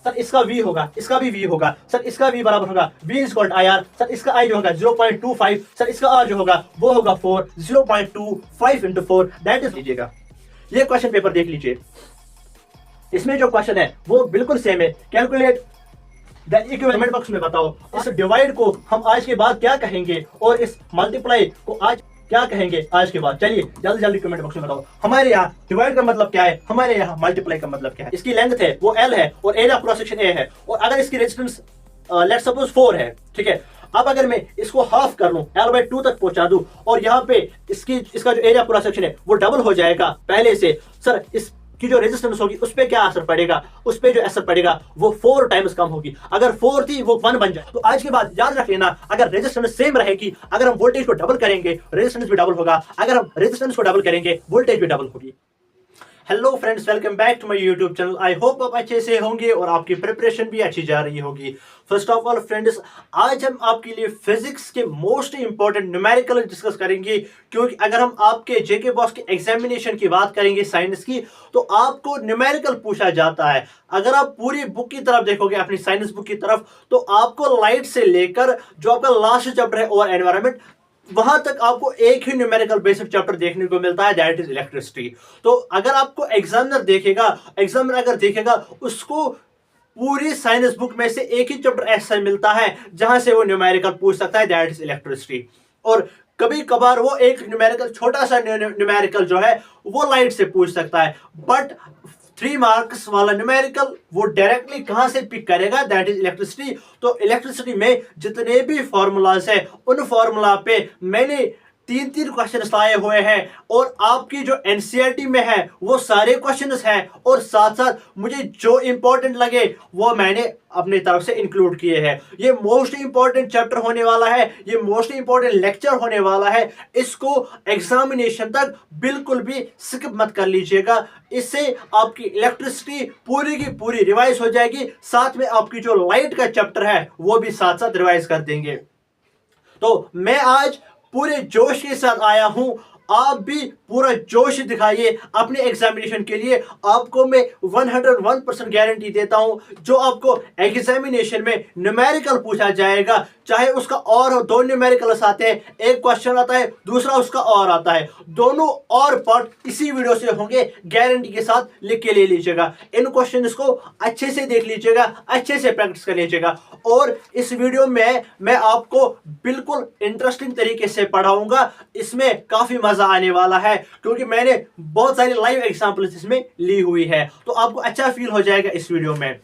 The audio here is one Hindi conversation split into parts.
सर इसका v होगा, इसका भी v होगा, सर इसका v बराबर होगा v is equal to I R, sir इसका i जो होगा 0.25, सर इसका r जो होगा वो होगा 4, 0.25 इंटू 4 दैट इज, लीजिएगा ये क्वेश्चन पेपर देख लीजिए, इसमें जो क्वेश्चन है वो बिल्कुल सेम है। कैलकुलेट द इक्विवेलेंट बॉक्स में बताओ इस डिवाइड को हम आज के बाद क्या कहेंगे और इस मल्टीप्लाई को आज क्या कहेंगे आज के बाद। चलिए जल्दी जल्दी कमेंट बॉक्स में बताओ हमारे यहाँ डिवाइड का मतलब क्या है, हमारे यहाँ मल्टीप्लाई का मतलब क्या है। इसकी लेंथ है वो L है और एरिया क्रॉस सेक्शन A है, और अगर इसकी रेजिस्टेंस लेट्स सपोज 4 है, ठीक है। अब अगर मैं इसको हाफ कर लूं, L/2 तक पहुंचा दूं, और यहाँ पे इसका जो एरिया क्रॉस सेक्शन है वो डबल हो जाएगा पहले से, सर इस की जो रेजिस्टेंस होगी उस पर क्या असर पड़ेगा, उस पर जो असर पड़ेगा वो 4 टाइम्स कम होगी। अगर 4 थी वो 1 बन जाए। तो आज के बाद याद रख लेना, अगर रेजिस्टेंस सेम रहेगी, अगर हम वोल्टेज को डबल करेंगे रेजिस्टेंस भी डबल होगा, अगर हम रेजिस्टेंस को डबल करेंगे वोल्टेज भी डबल होगी। Hello friends, welcome back to my YouTube channel. I hope आप अच्छे से होंगे और आपकी प्रिपरेशन भी अच्छी जा रही होगी। फर्स्ट ऑफ ऑल फ्रेंड्स, आज हम आपके लिए फिजिक्स के मोस्ट इंपॉर्टेंट न्यूमेरिकल डिस्कस करेंगे, क्योंकि अगर हम आपके जेके बॉस के एग्जामिनेशन की बात करेंगे साइंस की, तो आपको न्यूमेरिकल पूछा जाता है। अगर आप पूरी बुक की तरफ देखोगे, अपनी साइंस बुक की तरफ, तो आपको लाइट से लेकर जो आपका लास्ट चैप्टर है और एनवायरनमेंट, वहां तक आपको एक ही न्यूमेरिकल बेसिक चैप्टर देखने को मिलता है, दैट इज इलेक्ट्रिसिटी। तो अगर आपको एग्जामिनर अगर देखेगा उसको पूरी साइंस बुक में से एक ही चैप्टर ऐसा मिलता है जहां से वो न्यूमेरिकल पूछ सकता है, दैट इज इलेक्ट्रिसिटी। और कभी कभार वो एक न्यूमेरिकल, छोटा सा न्यूमेरिकल जो है वो लाइट से पूछ सकता है, बट 3 मार्क्स वाला न्यूमेरिकल वो डायरेक्टली कहां से पिक करेगा, दैट इज इलेक्ट्रिसिटी। तो इलेक्ट्रिसिटी में जितने भी फॉर्मूलाज है उन फॉर्मूला पे मैंने 3 क्वेश्चन लाए हुए हैं, और आपकी जो एनसीईआरटी में है वो सारे क्वेश्चंस हैं, और साथ साथ मुझे जो इंपॉर्टेंट लगे वो मैंने अपनी तरफ से इंक्लूड किए हैं। ये मोस्ट इंपॉर्टेंट चैप्टर होने वाला है, ये मोस्ट इंपॉर्टेंट लेक्चर होने वाला है। इसको एग्जामिनेशन तक बिल्कुल भी स्किप मत कर लीजिएगा, इससे आपकी इलेक्ट्रिसिटी पूरी की पूरी रिवाइज हो जाएगी, साथ में आपकी जो लाइट का चैप्टर है वो भी साथ साथ रिवाइज कर देंगे। तो मैं आज पूरे जोश के साथ आया हूं, आप भी पूरा जोश दिखाइए अपने एग्जामिनेशन के लिए। आपको मैं 101% गारंटी देता हूं, जो आपको एग्जामिनेशन में न्यूमेरिकल पूछा जाएगा, चाहे उसका और 2 न्यूमेरिकल्स आते हैं, एक क्वेश्चन आता है दूसरा उसका और आता है, दोनों और पार्ट इसी वीडियो से होंगे, गारंटी के साथ लिख के ले लीजिएगा। इन क्वेश्चंस को अच्छे से देख लीजिएगा, अच्छे से प्रैक्टिस कर लीजिएगा, और इस वीडियो में मैं आपको बिल्कुल इंटरेस्टिंग तरीके से पढ़ाऊंगा। इसमें काफी मजा आने वाला है, क्योंकि मैंने बहुत सारी लाइव एग्जांपल्स इसमें ली हुई है, तो आपको अच्छा फील हो जाएगा इस वीडियो में।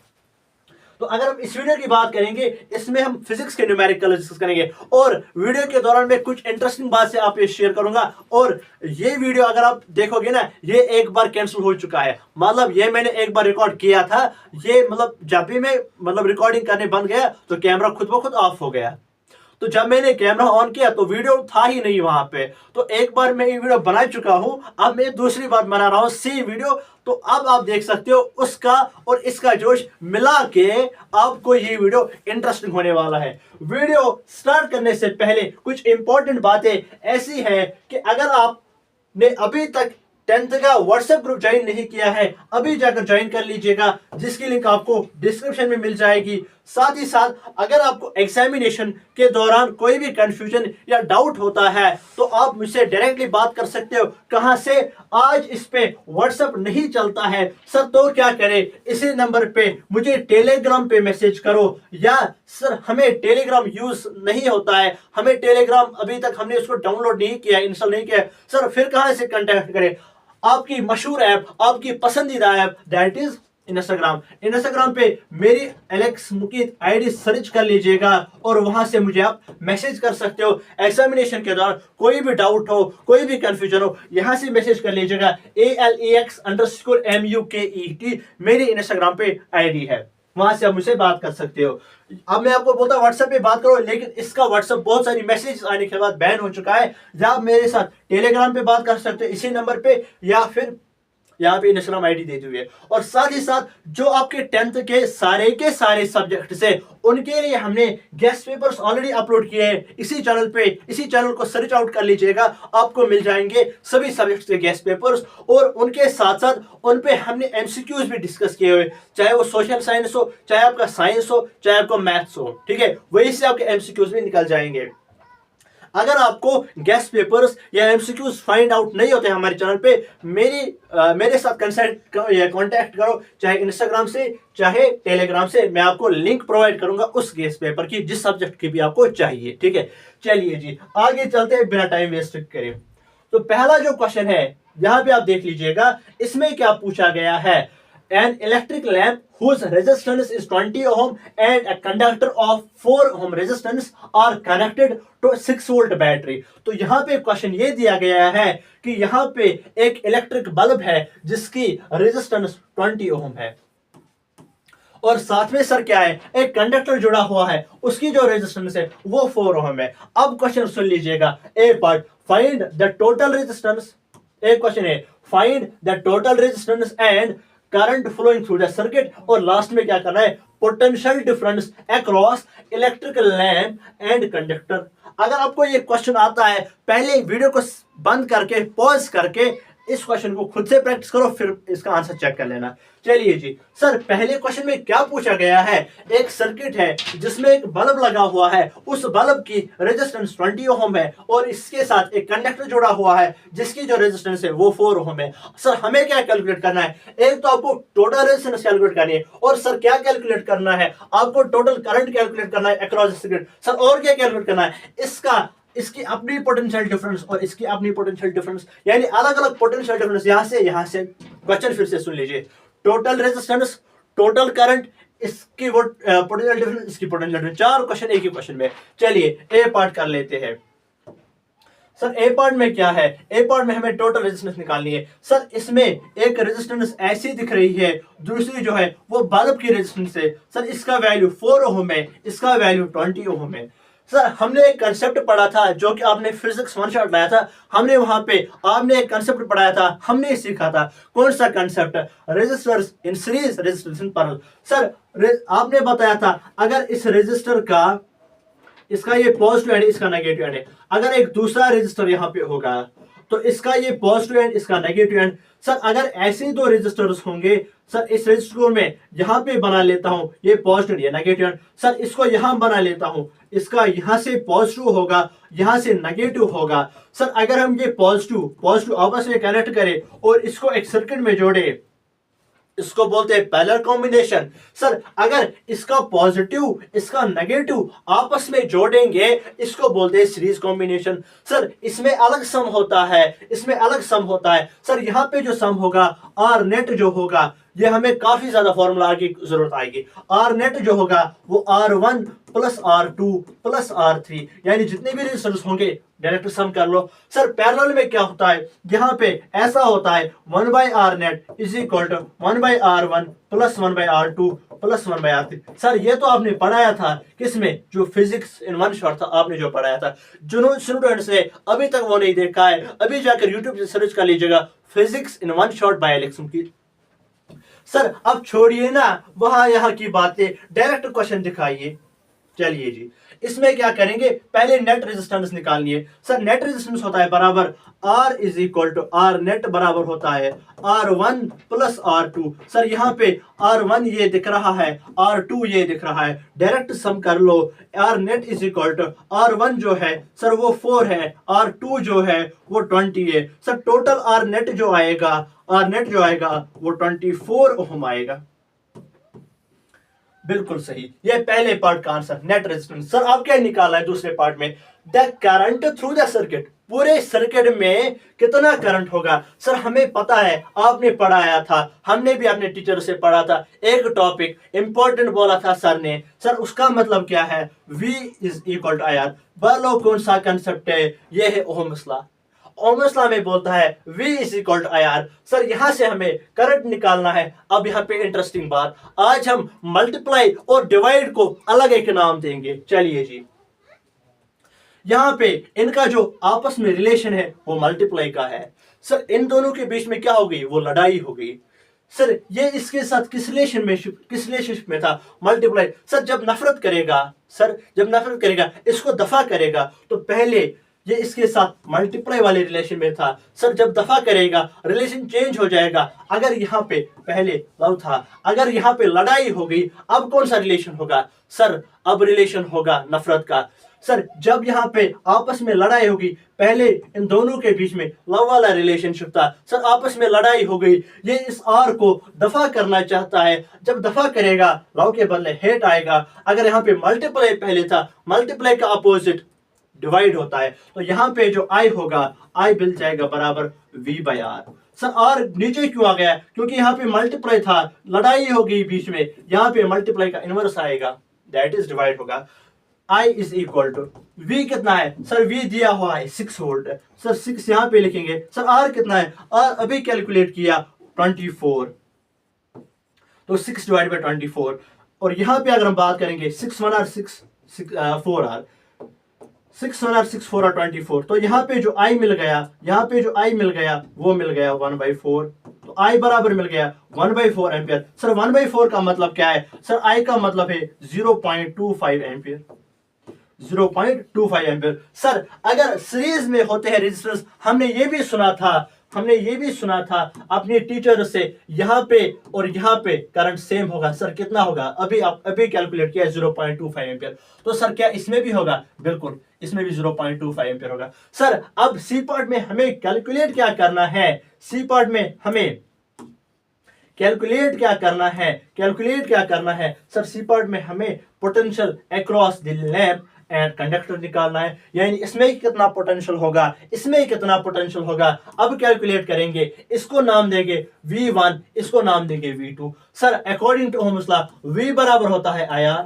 तो अगर हम इस वीडियो की बात करेंगे, इसमें हम फिजिक्स के न्यूमेरिकल डिस्कस करेंगे, और वीडियो के दौरान मैं कुछ इंटरेस्टिंग बात से आप ये शेयर करूंगा। और ये वीडियो अगर आप देखोगे ना, ये एक बार कैंसिल हो चुका है, मतलब ये मैंने एक बार रिकॉर्ड किया था, ये मतलब जब भी मैं रिकॉर्डिंग करने बंद गया तो कैमरा खुद ब खुद ऑफ हो गया। तो जब मैंने कैमरा ऑन किया तो वीडियो था ही नहीं वहां पे। तो एक बार मैं ये वीडियो बना चुका हूं, अब मैं दूसरी बार बना रहा हूं सेम वीडियो। तो अब आप देख सकते हो उसका और इसका जोश मिला के आपको ये वीडियो इंटरेस्टिंग होने वाला है। वीडियो स्टार्ट करने से पहले कुछ इंपॉर्टेंट बातें ऐसी हैं कि अगर आपने अभी तक 10th का व्हाट्सएप ग्रुप ज्वाइन नहीं किया है, अभी जाकर ज्वाइन कर लीजिएगा, जिसकी लिंक आपको डिस्क्रिप्शन में मिल जाएगी। साथ ही साथ अगर आपको एग्जामिनेशन के दौरान कोई भी कंफ्यूजन या डाउट होता है तो आप मुझसे डायरेक्टली बात कर सकते हो। कहां से? आज इस पे व्हाट्सएप नहीं चलता है सर, तो क्या करें? इसी नंबर पे मुझे टेलीग्राम पे मैसेज करो, या सर हमें टेलीग्राम यूज नहीं होता है, हमें टेलीग्राम अभी तक हमने उसको डाउनलोड नहीं किया, इंस्टॉल नहीं किया, सर फिर कहां से कांटेक्ट करें? आपकी मशहूर ऐप, आपकी पसंदीदा ऐप, दैट इज इंस्टाग्राम पे मेरी एलेक्स मुकीद आईडी सर्च कर लीजिएगा, और वहां से मुझे आप मैसेज कर सकते हो। एग्जामिनेशन के दौरान कोई भी डाउट हो, कोई भी कंफ्यूजन हो, यहां से मैसेज कर लीजिएगा। ALEX_MUKET मेरी इंस्टाग्राम पे आईडी है, वहां से आप मुझसे बात कर सकते हो। अब मैं आपको बोलता हूँ व्हाट्सएप पे बात करो, लेकिन इसका व्हाट्सएप बहुत सारी मैसेज आने के बाद बैन हो चुका है। या आप मेरे साथ टेलीग्राम पे बात कर सकते हो इसी नंबर पे, या फिर यहाँ पे इंस्टाग्राम आईडी दे दी हुई है। और साथ ही साथ जो आपके 10th के सारे सब्जेक्ट से उनके लिए हमने गेस्ट पेपर्स ऑलरेडी अपलोड किए हैं इसी चैनल पे। इसी चैनल को सर्च आउट कर लीजिएगा, आपको मिल जाएंगे सभी सब्जेक्ट्स के गेस्ट पेपर्स। और उनके साथ साथ उन पे हमने एमसीक्यूज भी डिस्कस किए हुए, चाहे वो सोशल साइंस हो, चाहे आपका साइंस हो, चाहे आपको मैथ्स हो, ठीक है, वहीं से आपके एमसीक्यूज भी निकल जाएंगे। अगर आपको गेस्ट पेपर्स या एमसीक्यूज फाइंड आउट नहीं होते हमारे चैनल पे, मेरे साथ कांटेक्ट करो, चाहे इंस्टाग्राम से चाहे टेलीग्राम से। मैं आपको लिंक प्रोवाइड करूंगा उस गेस्ट पेपर की जिस सब्जेक्ट की भी आपको चाहिए, ठीक है। चलिए जी आगे चलते हैं बिना टाइम वेस्ट करे। तो पहला जो क्वेश्चन है यहां पे आप देख लीजिएगा, इसमें क्या पूछा गया है। An electric lamp whose resistance is 20 ohm and a conductor of 4 ohm resistance are connected to 6 volt battery। तो यहाँ पे क्वेश्चन ये दिया गया है कि यहाँ पे एक इलेक्ट्रिक बल्ब है जिसकी रेजिस्टेंस 20 ओम है और साथ में सर क्या है, एक कंडक्टर जुड़ा हुआ है, उसकी जो रेजिस्टेंस है वो 4 ओम है। अब क्वेश्चन सुन लीजिएगा, A part find the total resistance. एक क्वेश्चन है find the total resistance and current flowing through the circuit, और लास्ट में क्या करना है, potential difference across electrical lamp and conductor. अगर आपको ये क्वेश्चन आता है, पहले वीडियो को बंद करके पॉज करके इस क्वेश्चन को खुद से प्रैक्टिस करो, फिर इसका आंसर चेक कर लेना। चलिए जी सर, पहले क्वेश्चन में क्या पूछा गया है, एक सर्किट है जिसमें एक बल्ब लगा हुआ है, उस बल्ब की रेजिस्टेंस 20 ओम है और इसके साथ एक कंडक्टर जुड़ा हुआ है जिसकी जो रेजिस्टेंस है वो 4 ओम है। सर हमें क्या कैलकुलेट करना है, एक तो आपको टोटल रेजिस्टेंस कैलकुलेट करनी है, और सर क्या कैलकुलेट करना है, आपको टोटल करंट कैलकुलेट करना है अक्रॉस द सर्किट। सर और क्या कैलकुलेट करना है, इसकी अपनी पोटेंशियल डिफरेंस और इसकी अपनी पोटेंशियल डिफरेंस, यानी अलग अलग पोटेंशियल डिफरेंस। यहां से क्वेश्चन फिर से सुन लीजिए, टोटल रेजिस्टेंस, टोटल करंट, इसकी वो पोटेंशियल डिफरेंस, इसकी पोटेंशियल डिफरेंस, 4 क्वेश्चन एक ही क्वेश्चन में। चलिए ए पार्ट कर लेते हैं। सर ए पार्ट में क्या है, ए पार्ट में हमें टोटल रेजिस्टेंस निकालनी है। सर इसमें एक रेजिस्टेंस ऐसी दिख रही है, दूसरी जो है वो बल्ब की रेजिस्टेंस है। सर इसका वैल्यू 4 ओम है, इसका वैल्यू 20 ओम है। सर हमने एक कंसेप्ट पढ़ा था जो कि आपने फिजिक्स वन शॉट लाया था, हमने वहां पे आपने एक कंसेप्ट पढ़ाया था, हमने सीखा था। कौन सा concept, resistors in series, resistors in parallel. Sir आपने बताया था अगर इस रेजिस्टर का, इसका ये पॉजिटिव एंड इसका नेगेटिव एंड है, अगर एक दूसरा रेजिस्टर यहाँ पे होगा तो इसका ये पॉजिटिव एंड इसका नेगेटिव एंड। सर अगर ऐसे दो रेजिस्टर्स होंगे, सर इस रेजिस्टर में यहां पे बना लेता हूं ये पॉजिटिव ये नेगेटिव एंड, सर इसको यहां बना लेता हूं, इसका यहां से पॉजिटिव होगा, यहां से नेगेटिव होगा। सर अगर हम ये पॉजिटिव आपस में कनेक्ट करें और इसको एक सर्किट में जोड़े, इसको बोलते हैं पैरेलल कॉम्बिनेशन। सर अगर इसका पॉजिटिव इसका नेगेटिव आपस में जोड़ेंगे, इसको बोलते हैं सीरीज कॉम्बिनेशन। सर इसमें अलग सम होता है, इसमें अलग सम होता है। सर यहाँ पे जो सम होगा आर नेट जो होगा, ये हमें काफी ज्यादा फॉर्मूला आगे जरूरत आएगी। आर नेट जो होगा वो R1 plus R2 plus R3, यानी जितने भी रेजिस्टेंस होंगे डायरेक्ट सम कर लो। सर पैरेलल में क्या होता है, यहाँ पे ऐसा होता है 1/R net is equal to 1/R1 plus 1/R2 plus 1/R3। Sir ये तो आपने पढ़ाया था किसमें, जो फिजिक्स इन वन शॉट था, आपने जो पढ़ाया था। जो स्टूडेंट्स ने अभी तक वो नहीं देखा है, अभी जाकर यूट्यूब से सर्च कर लीजिएगा physics in one shot by एलेक्सम की। सर अब छोड़िए ना वहां यहाँ की बातें, डायरेक्ट क्वेश्चन दिखाइए। चलिए जी इसमें क्या करेंगे, पहले नेट रेजिस्टेंस निकालनी है। सर नेट रेजिस्टेंस होता है बराबर R is equal to R net बराबर होता है R1 प्लस R2। सर यहाँ पे R1 ये दिख रहा है, R2 ये दिख रहा है, डायरेक्ट सम कर लो। R net is equal to R1 जो है सर वो 4 है, R2 जो है वो 20 है। सर टोटल R नेट जो आएगा वो 24 ओम आएगा। बिल्कुल सही, ये पहले पार्ट का आंसर नेट रेजिस्टेंस। सर आप क्या निकाला है दूसरे पार्ट में, the current through the circuit, पूरे सर्किट में कितना करंट होगा। सर हमें पता है, आपने पढ़ाया था, हमने भी अपने टीचर से पढ़ा था, एक टॉपिक इंपॉर्टेंट बोला था सर ने। सर उसका मतलब क्या है, V is equal to IR। बोलो कौन सा कंसेप्ट है, ये है ओहम्स लॉ। ओहम्स लॉ में बोलता है V is equal to IR। Sir यहां से हमें करंट निकालना है। अब यहाँ पे इंटरेस्टिंग बात, आज हम मल्टीप्लाई और डिवाइड को अलग एक नाम देंगे। चलिए जी यहाँ पे इनका जो आपस में रिलेशन है वो मल्टीप्लाई का है। सर इन दोनों के बीच में क्या हो गई, वो लड़ाई हो गई। सर ये इसके साथ किस रिलेशनशिप में था, मल्टीप्लाई। सर जब नफरत करेगा, सर जब नफरत करेगा, इसको दफा करेगा, तो पहले ये इसके साथ मल्टीप्लाई वाले रिलेशन में था। सर जब दफा करेगा रिलेशन चेंज हो जाएगा। अगर यहाँ पे पहले लव था, अगर यहाँ पे लड़ाई हो गई, अब कौन सा रिलेशन होगा? सर अब रिलेशन होगा नफरत का। सर जब यहाँ पे आपस में लड़ाई होगी, पहले इन दोनों के बीच में लव वाला रिलेशनशिप था। सर आपस में लड़ाई हो गई, ये इस आर को दफा करना चाहता है। जब दफा करेगा लव के बदले हेट आएगा। अगर यहाँ पे मल्टीप्लाई पहले था, मल्टीप्लाई का अपोजिट डिवाइड होता है, तो यहाँ पे जो आई होगा, आई मिल जाएगा बराबर v by R. Sir R नीचे क्यों आ गया? क्योंकि यहाँ पे मल्टीप्लाई था, लड़ाई हो गई बीच में, यहाँ पे मल्टीप्लाई का इनवर्स आएगा, दैट इज डिवाइड होगा। I is equal to V कितना है? सर V दिया हुआ है 6 वोल्ट। सर 6 यहाँ पे लिखेंगे। सर R कितना है? R अभी कैलकुलेट किया 24, तो 6 डिवाइड बाई 24। और यहाँ पे अगर हम बात करेंगे 6 1 R 6 4 R, 6 1 R 6 4 R 24, तो यहाँ पे जो I मिल गया, यहाँ पे जो I मिल गया वो मिल गया 1/4। तो I बराबर मिल गया 1/4 एम्पियर। सर 1/4 का मतलब क्या है? सर I का मतलब है 0.25 एम्पियर, 0.25 एम्पियर। सर अगर सीरीज में होते हैं रेजिस्टेंस, हमने ये भी सुना था अपने टीचर से, यहाँ पे और यहाँ पे करंट सेम होगा। सर कितना होगा? अभी कैलकुलेट किया 0.25 एम्पियर। तो सर क्या इसमें भी होगा? बिल्कुल इसमें भी 0.25 एम्पियर होगा। सर अब सी पार्ट में हमें कैलकुलेट क्या करना है? सी पार्ट में हमें कैलकुलेट क्या करना है? सर सी पार्ट में हमें potential across the lamp and conductor निकालना है, यानी इसमें कितना पोटेंशियल होगा, इसमें कितना पोटेंशियल होगा। अब कैलकुलेट करेंगे, इसको नाम देंगे V1, इसको नाम देंगे V2। Sir according to Ohm's law V बराबर होता है IR।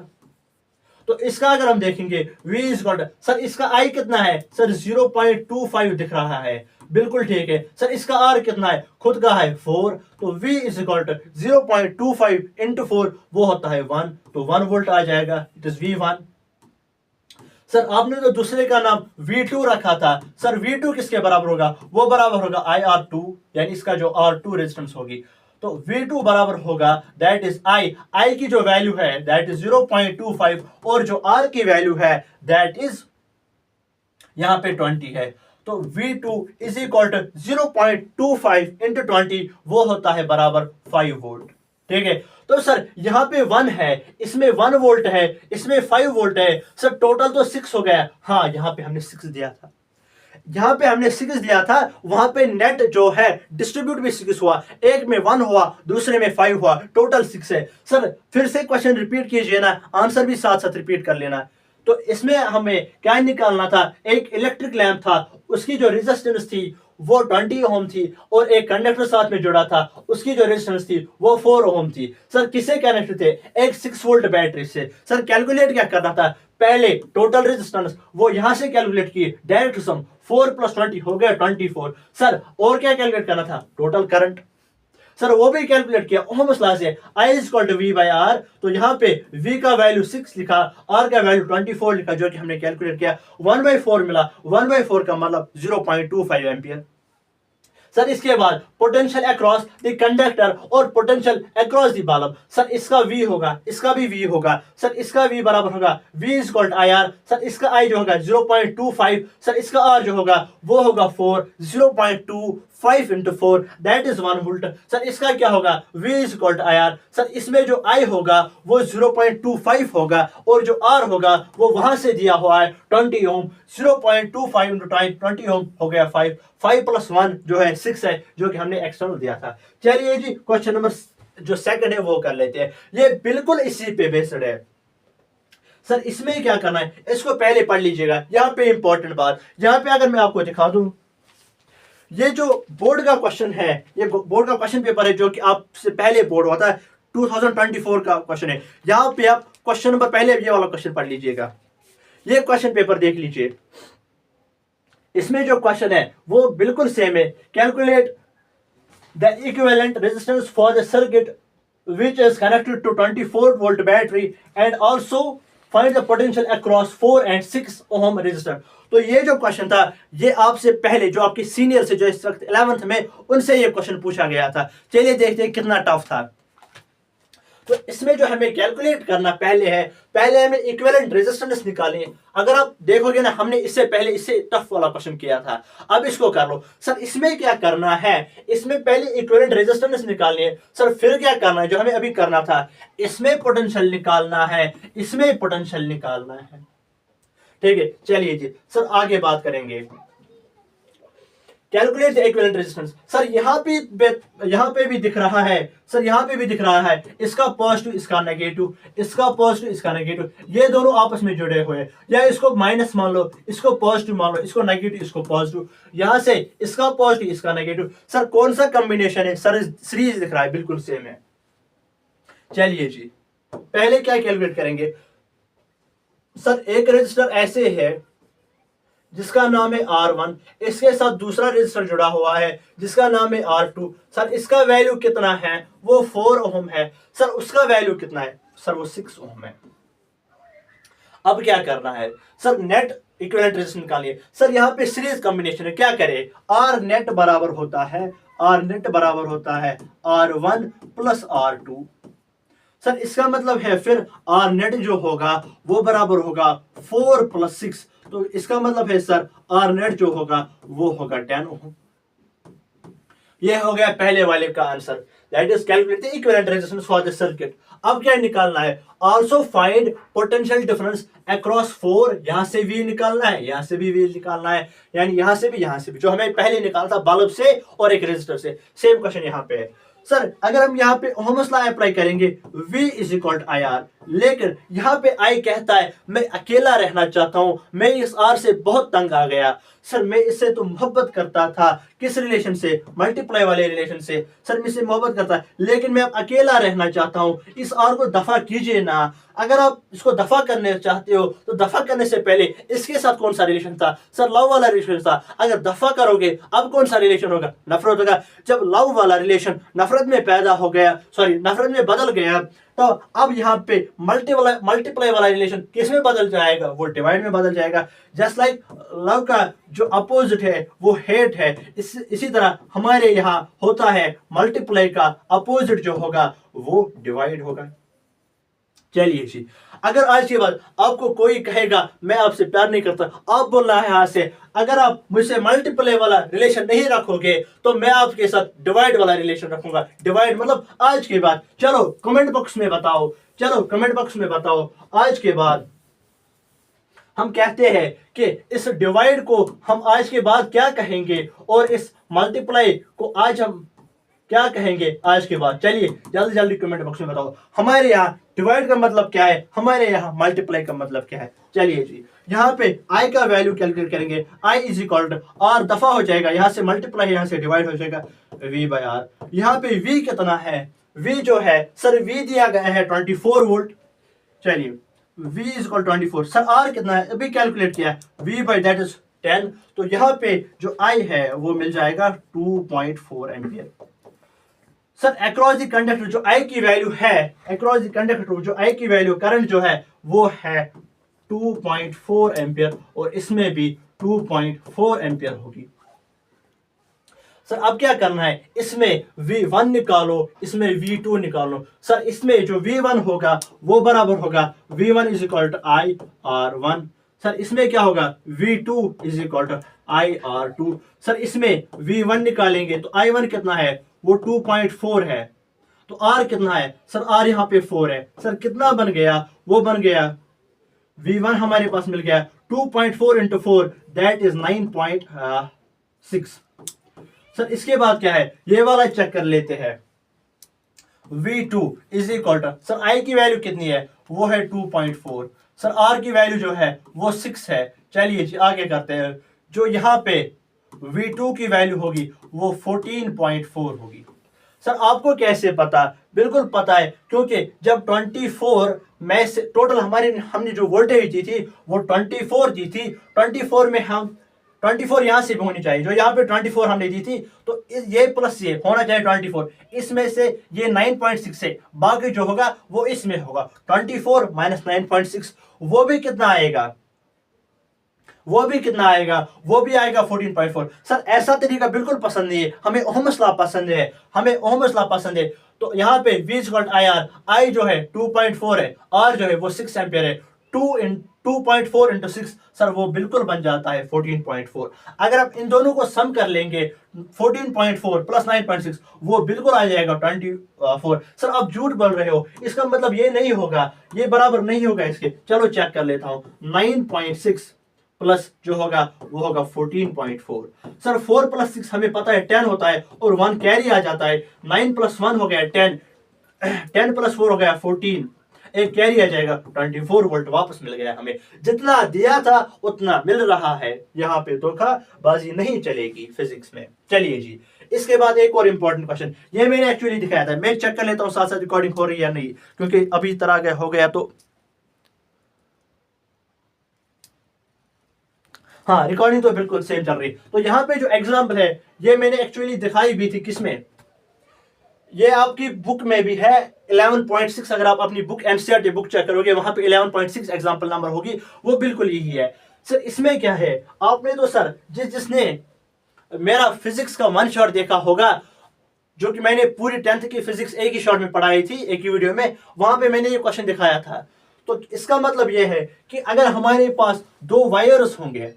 तो इसका अगर हम देखेंगे V is equal to, sir इसका I कितना है? सर 0.25 दिख रहा है, बिल्कुल ठीक है। सर इसका R कितना है? खुद का है 4, तो V is equal to 0.25 into 4, वो होता है 1, तो 1 वोल्ट आ जाएगा, इट इज V1। सर आपने तो दूसरे का नाम V2 रखा था। सर V2 किसके बराबर होगा? वो बराबर होगा IR2, यानी इसका जो R2 रेजिस्टेंस होगी। तो V2 बराबर होगा दैट इज I की जो वैल्यू है दैट इज 0.25, और जो R की वैल्यू है दैट इज यहाँ पे 20 है। तो V2 is equal to 0.25 into 20, वो होता है बराबर 5 वोल्ट। ठीक है, तो सर यहाँ पे 1 है, इसमें 1 वोल्ट है, इसमें 5 वोल्ट है। सर टोटल तो 6 हो गया। हाँ यहाँ पे हमने 6 दिया था, वहां पे नेट जो है डिस्ट्रीब्यूट भी 6 हुआ, एक में 1 हुआ, दूसरे में 5 हुआ, टोटल 6 है। सर फिर से क्वेश्चन रिपीट कीजिए ना, आंसर भी साथ साथ रिपीट कर लेना। तो इसमें हमें क्या निकालना था? एक इलेक्ट्रिक लैंप था, उसकी जो रेजिस्टेंस थी वो 20 ओम थी, और एक कंडक्टर साथ में जुड़ा था, उसकी जो रेजिस्टेंस थी वो 4 ओम थी। सर किससे कनेक्ट थे? एक 6 वोल्ट बैटरी से। सर कैलकुलेट क्या करना था? पहले टोटल रेजिस्टेंस वो यहां से कैलकुलेट की, डायरेक्ट सम 4 + 20 हो गया 24। सर और क्या कैलकुलेट करना था? Total current. सर वो भी कैलकुलेट किया ओहम्स लॉ से, I is equal to V/R। तो यहाँ पे V का वैल्यू 6 लिखा, R का वैल्यू 24 लिखा, जो कि हमने कैलकुलेट किया, 1/4 मिला। 1/4 का मतलब 0.25 एम्पियर। सर इसके बाद पोटेंशियल अक्रॉस द कंडक्टर और potential across the bulb. Sir इसका V होगा, इसका भी V होगा। सर इसका V बराबर होगा V is equal to IR। Sir इसका I जो होगा 0.25, सर इसका R जो होगा वो होगा 4, 0.25 into 4 that is 1 volt. Sir इसका क्या होगा? V is equal to IR। Sir इसमें जो I होगा वो 0.25 होगा, और जो R होगा वो वहां से दिया हुआ है 20 ओम। 0.25 इंटू 20 ओम हो गया 5 + 1 जो है 6 है, जो कि हमने एक्सटर्नल दिया था। चलिए जी क्वेश्चन नंबर जो सेकंड है वो कर लेते हैं, ये बिल्कुल इसी पे बेस्ड है। सर इसमें क्या करना है, इसको पहले पढ़ लीजिएगा। यहाँ पे इंपॉर्टेंट बात, यहाँ पे अगर मैं आपको दिखा दूं, ये जो बोर्ड का क्वेश्चन है, ये बोर्ड का क्वेश्चन पेपर है जो कि आपसे पहले बोर्ड होता है, 2024 का क्वेश्चन है। यहाँ पे आप क्वेश्चन नंबर पहले ये वाला क्वेश्चन पढ़ लीजिएगा, ये क्वेश्चन पेपर देख लीजिए। इसमें जो क्वेश्चन है वो बिल्कुल सेम है। Calculate the equivalent resistance for the circuit which is connected to 24 volt battery and also find the potential across 4 and 6 ohm resistor. तो ये जो क्वेश्चन था ये आपसे पहले जो आपके सीनियर से जो इस वक्त 11th में उनसे ये क्वेश्चन पूछा गया था। चलिए देखते हैं कितना टफ था। तो इसमें जो हमें कैलकुलेट करना पहले हमें इक्विवेलेंट रेजिस्टेंस निकालें। अगर आप देखोगे ना हमने इससे पहले इससे टफ वाला क्वेश्चन किया था, अब इसको कर लो। सर इसमें क्या करना है, इसमें पहले इक्विवेलेंट रेजिस्टेंस निकालनी है। सर फिर क्या करना है जो हमें अभी करना था, इसमें पोटेंशियल निकालना है, इसमें पोटेंशियल निकालना है। ठीक है, चलिए जी सर आगे बात करेंगे। Calculate the equivalent resistance. Sir यहाँ पे भी दिख रहा है, सर यहाँ पे भी दिख रहा है, इसका पॉजिटिव इसका नेगेटिव, इसका पॉजिटिव इसका नेगेटिव, ये दोनों आपस में जुड़े हुए हैं। या इसको माइनस मान लो, इसको पॉजिटिव मान लो, इसको नेगेटिव इसको पॉजिटिव, यहां से इसका पॉजिटिव इसका नेगेटिव। सर कौन सा कॉम्बिनेशन है, सर सीरीज दिख रहा है बिल्कुल सेम है। चलिए जी पहले क्या कैलकुलेट करेंगे। सर एक रजिस्टर ऐसे है जिसका नाम है R1, इसके साथ दूसरा रजिस्टर जुड़ा हुआ है जिसका नाम है R2। सर इसका वैल्यू कितना है, वो 4 ओम है। सर उसका वैल्यू कितना है, सर वो 6 ओम है। अब क्या करना है, सर नेट इक्विवेलेंट रेजिस्टेंस निकालिए। सर यहाँ पे सीरीज कॉम्बिनेशन है, क्या करें, R नेट बराबर होता है R1 प्लस R2। सर इसका मतलब है फिर R नेट जो होगा वो बराबर होगा 4 प्लस 6। तो इसका मतलब है सर R नेट जो होगा वो होगा 10 ओम। ये हो गया पहले वाले का answer, that is calculate the equivalent resistance for the circuit. अब क्या निकालना है, also find potential difference across 4। यहां से V निकालना है, यहां से भी V निकालना है, यानी यहां से भी जो हमें पहले निकाला था बल्ब से और एक रेजिस्टर से। सेम क्वेश्चन यहां पे है। सर अगर हम यहाँ पे ओहम्स लॉ अप्लाई करेंगे V is equal to IR, लेकिन यहाँ पे I कहता है मैं अकेला रहना चाहता हूं, मैं इस R से बहुत तंग आ गया। सर मैं इससे तो मोहब्बत करता था, किस रिलेशन से, मल्टीप्लाई वाले रिलेशन से। सर मैं इससे मोहब्बत करता, लेकिन मैं अब अकेला रहना चाहता हूं, इस R को दफा कीजिए ना। अगर आप इसको दफा करने चाहते हो तो दफा करने से पहले इसके साथ कौन सा रिलेशन था, सर लव वाला रिलेशन था। अगर दफा करोगे अब कौन सा रिलेशन होगा, नफरत होगा। जब लव वाला रिलेशन नफरत में पैदा हो गया, नफरत में बदल गया, तो अब यहाँ पे मल्टीप्लाई वाला रिलेशन किस में बदल जाएगा, वो डिवाइड में बदल जाएगा। जस्ट लाइक लव का जो अपोजिट है वो हेट है, इसी तरह हमारे यहाँ होता है मल्टीप्लाई का अपोजिट जो होगा वो डिवाइड होगा। चलिए जी, अगर आज के बाद आपको कोई कहेगा मैं आपसे प्यार नहीं करता, आप बोलना है यहाँ से अगर आप मुझसे मल्टीप्लाई वाला रिलेशन नहीं रखोगे तो मैं आपके साथ डिवाइड वाला रिलेशन रखूंगा। डिवाइड मतलब आज के बाद। चलो कमेंट बॉक्स में बताओ, आज के बाद हम कहते हैं कि इस डिवाइड को हम आज के बाद क्या कहेंगे और इस मल्टीप्लाई को आज हम क्या कहेंगे आज के बाद। चलिए जल्दी जल्दी कमेंट बॉक्स में बताओ, हमारे यहाँ डिवाइड का मतलब क्या है, हमारे यहाँ मल्टीप्लाई का मतलब क्या है। चलिए जी यहाँ पे I का वैल्यू कैलकुलेट करेंगे। I is equal to R दफा हो जाएगा, यहाँ से मल्टीप्लाई यहाँ से डिवाइड हो जाएगा V बाय R। यहाँ पे V कितना है, V जो है सर V दिया गया है 24 वोल्ट। चलिए V is equal 24, sir R कितना है अभी कैलकुलेट किया है, V बाय दैट इज 10। तो यहाँ पे जो I है वो मिल जाएगा 2.4 ampere. Sir across the conductor जो I की वैल्यू है, अक्रॉस द कंडक्टर जो I की वैल्यू करंट जो है वो है 2.4 एम्पियर और इसमें भी 2.4 एम्पियर होगी। सर अब क्या करना है, इसमें V1 निकालो, इसमें V2 निकालो। सर इसमें जो V1 होगा वो बराबर होगा V1 is equal to IR1। Sir इसमें क्या होगा V2 is equal to IR2। Sir इसमें V1 निकालेंगे तो I1 कितना है, वो 2.4 है। तो R कितना है, सर R यहाँ पे 4 है। सर कितना बन गया, वो बन गया V1 हमारे पास मिल गया 2.4 इंटू 4 दैट इज 9.6। सर इसके बाद क्या है, ये वाला चेक कर लेते हैं। V2 is equal to, sir I की वैल्यू कितनी है, वो है 2.4। सर R की वैल्यू जो है वो 6 है। चलिए जी आगे करते हैं। जो यहाँ पे V2 की वैल्यू होगी वो 14.4 होगी। सर आपको कैसे पता, बिल्कुल पता है क्योंकि जब 24 में से टोटल हमने जो वोल्टेज दी थी वो 24 दी थी। 24 में हम 24 यहाँ से भी होनी चाहिए, जो यहाँ पे 24 हमने दी थी, तो ये प्लस ये होना चाहिए 24, इसमें से ये 9.6 है, बाकी जो होगा वो इसमें होगा 24 माइनस 9.6, वो भी कितना आएगा, वो भी कितना आएगा, वो भी आएगा 14.4। सर ऐसा तरीका बिल्कुल पसंद नहीं है, हमें ओहम्स लॉ पसंद है, हमें ओहम्स लॉ पसंद है। तो यहाँ पे V इक्वल आई आर, आई जो है 2.4 है, आर जो है वो 6 एम्पियर है, 2.4 इंटू 6 सर वो बिल्कुल बन जाता है 14.4। अगर आप इन दोनों को सम कर लेंगे 14.4 प्लस 9.6 वो बिल्कुल आ जाएगा 24। सर आप झूठ बोल रहे हो, इसका मतलब ये नहीं होगा, ये बराबर नहीं होगा इसके। चलो चेक कर लेता हूं, 9.6 प्लस जो होगा वो होगा 14.4। सर 4 प्लस 6 हमें पता है 10 होता है और 1 कैरी आ जाता है, 9 प्लस 1 हो गया 10, 10 प्लस 4 हो गया 14, एक कैरी आ जाएगा, 24 वोल्ट वापस मिल गया हमें। जितना दिया था उतना मिल रहा है, यहाँ पे धोखाबाजी नहीं चलेगी फिजिक्स में। चलिए जी, इसके बाद एक और इंपॉर्टेंट क्वेश्चन, ये मैंने एक्चुअली दिखाया था, मैं चेक कर लेता हूँ साथ साथ रिकॉर्डिंग हो रही है या नहीं, क्योंकि अभी तरह गया हो गया तो हाँ रिकॉर्डिंग तो बिल्कुल सेम चल रही। तो यहाँ पे जो एग्जाम्पल है ये मैंने एक्चुअली दिखाई भी थी, किसमें, ये आपकी बुक में भी है 11.6। अगर आप अपनी बुक एनसीईआरटी बुक चेक करोगे वहां पे 11.6 एग्जाम्पल नंबर होगी, वो बिल्कुल यही है। सर इसमें क्या है, आपने तो सर जिसने मेरा फिजिक्स का वन शॉट देखा होगा, जो कि मैंने पूरी 10th की फिजिक्स एक ही शॉट में पढ़ाई थी, एक ही वीडियो में, वहां पे मैंने ये क्वेश्चन दिखाया था। तो इसका मतलब ये है कि अगर हमारे पास दो वायर्स होंगे,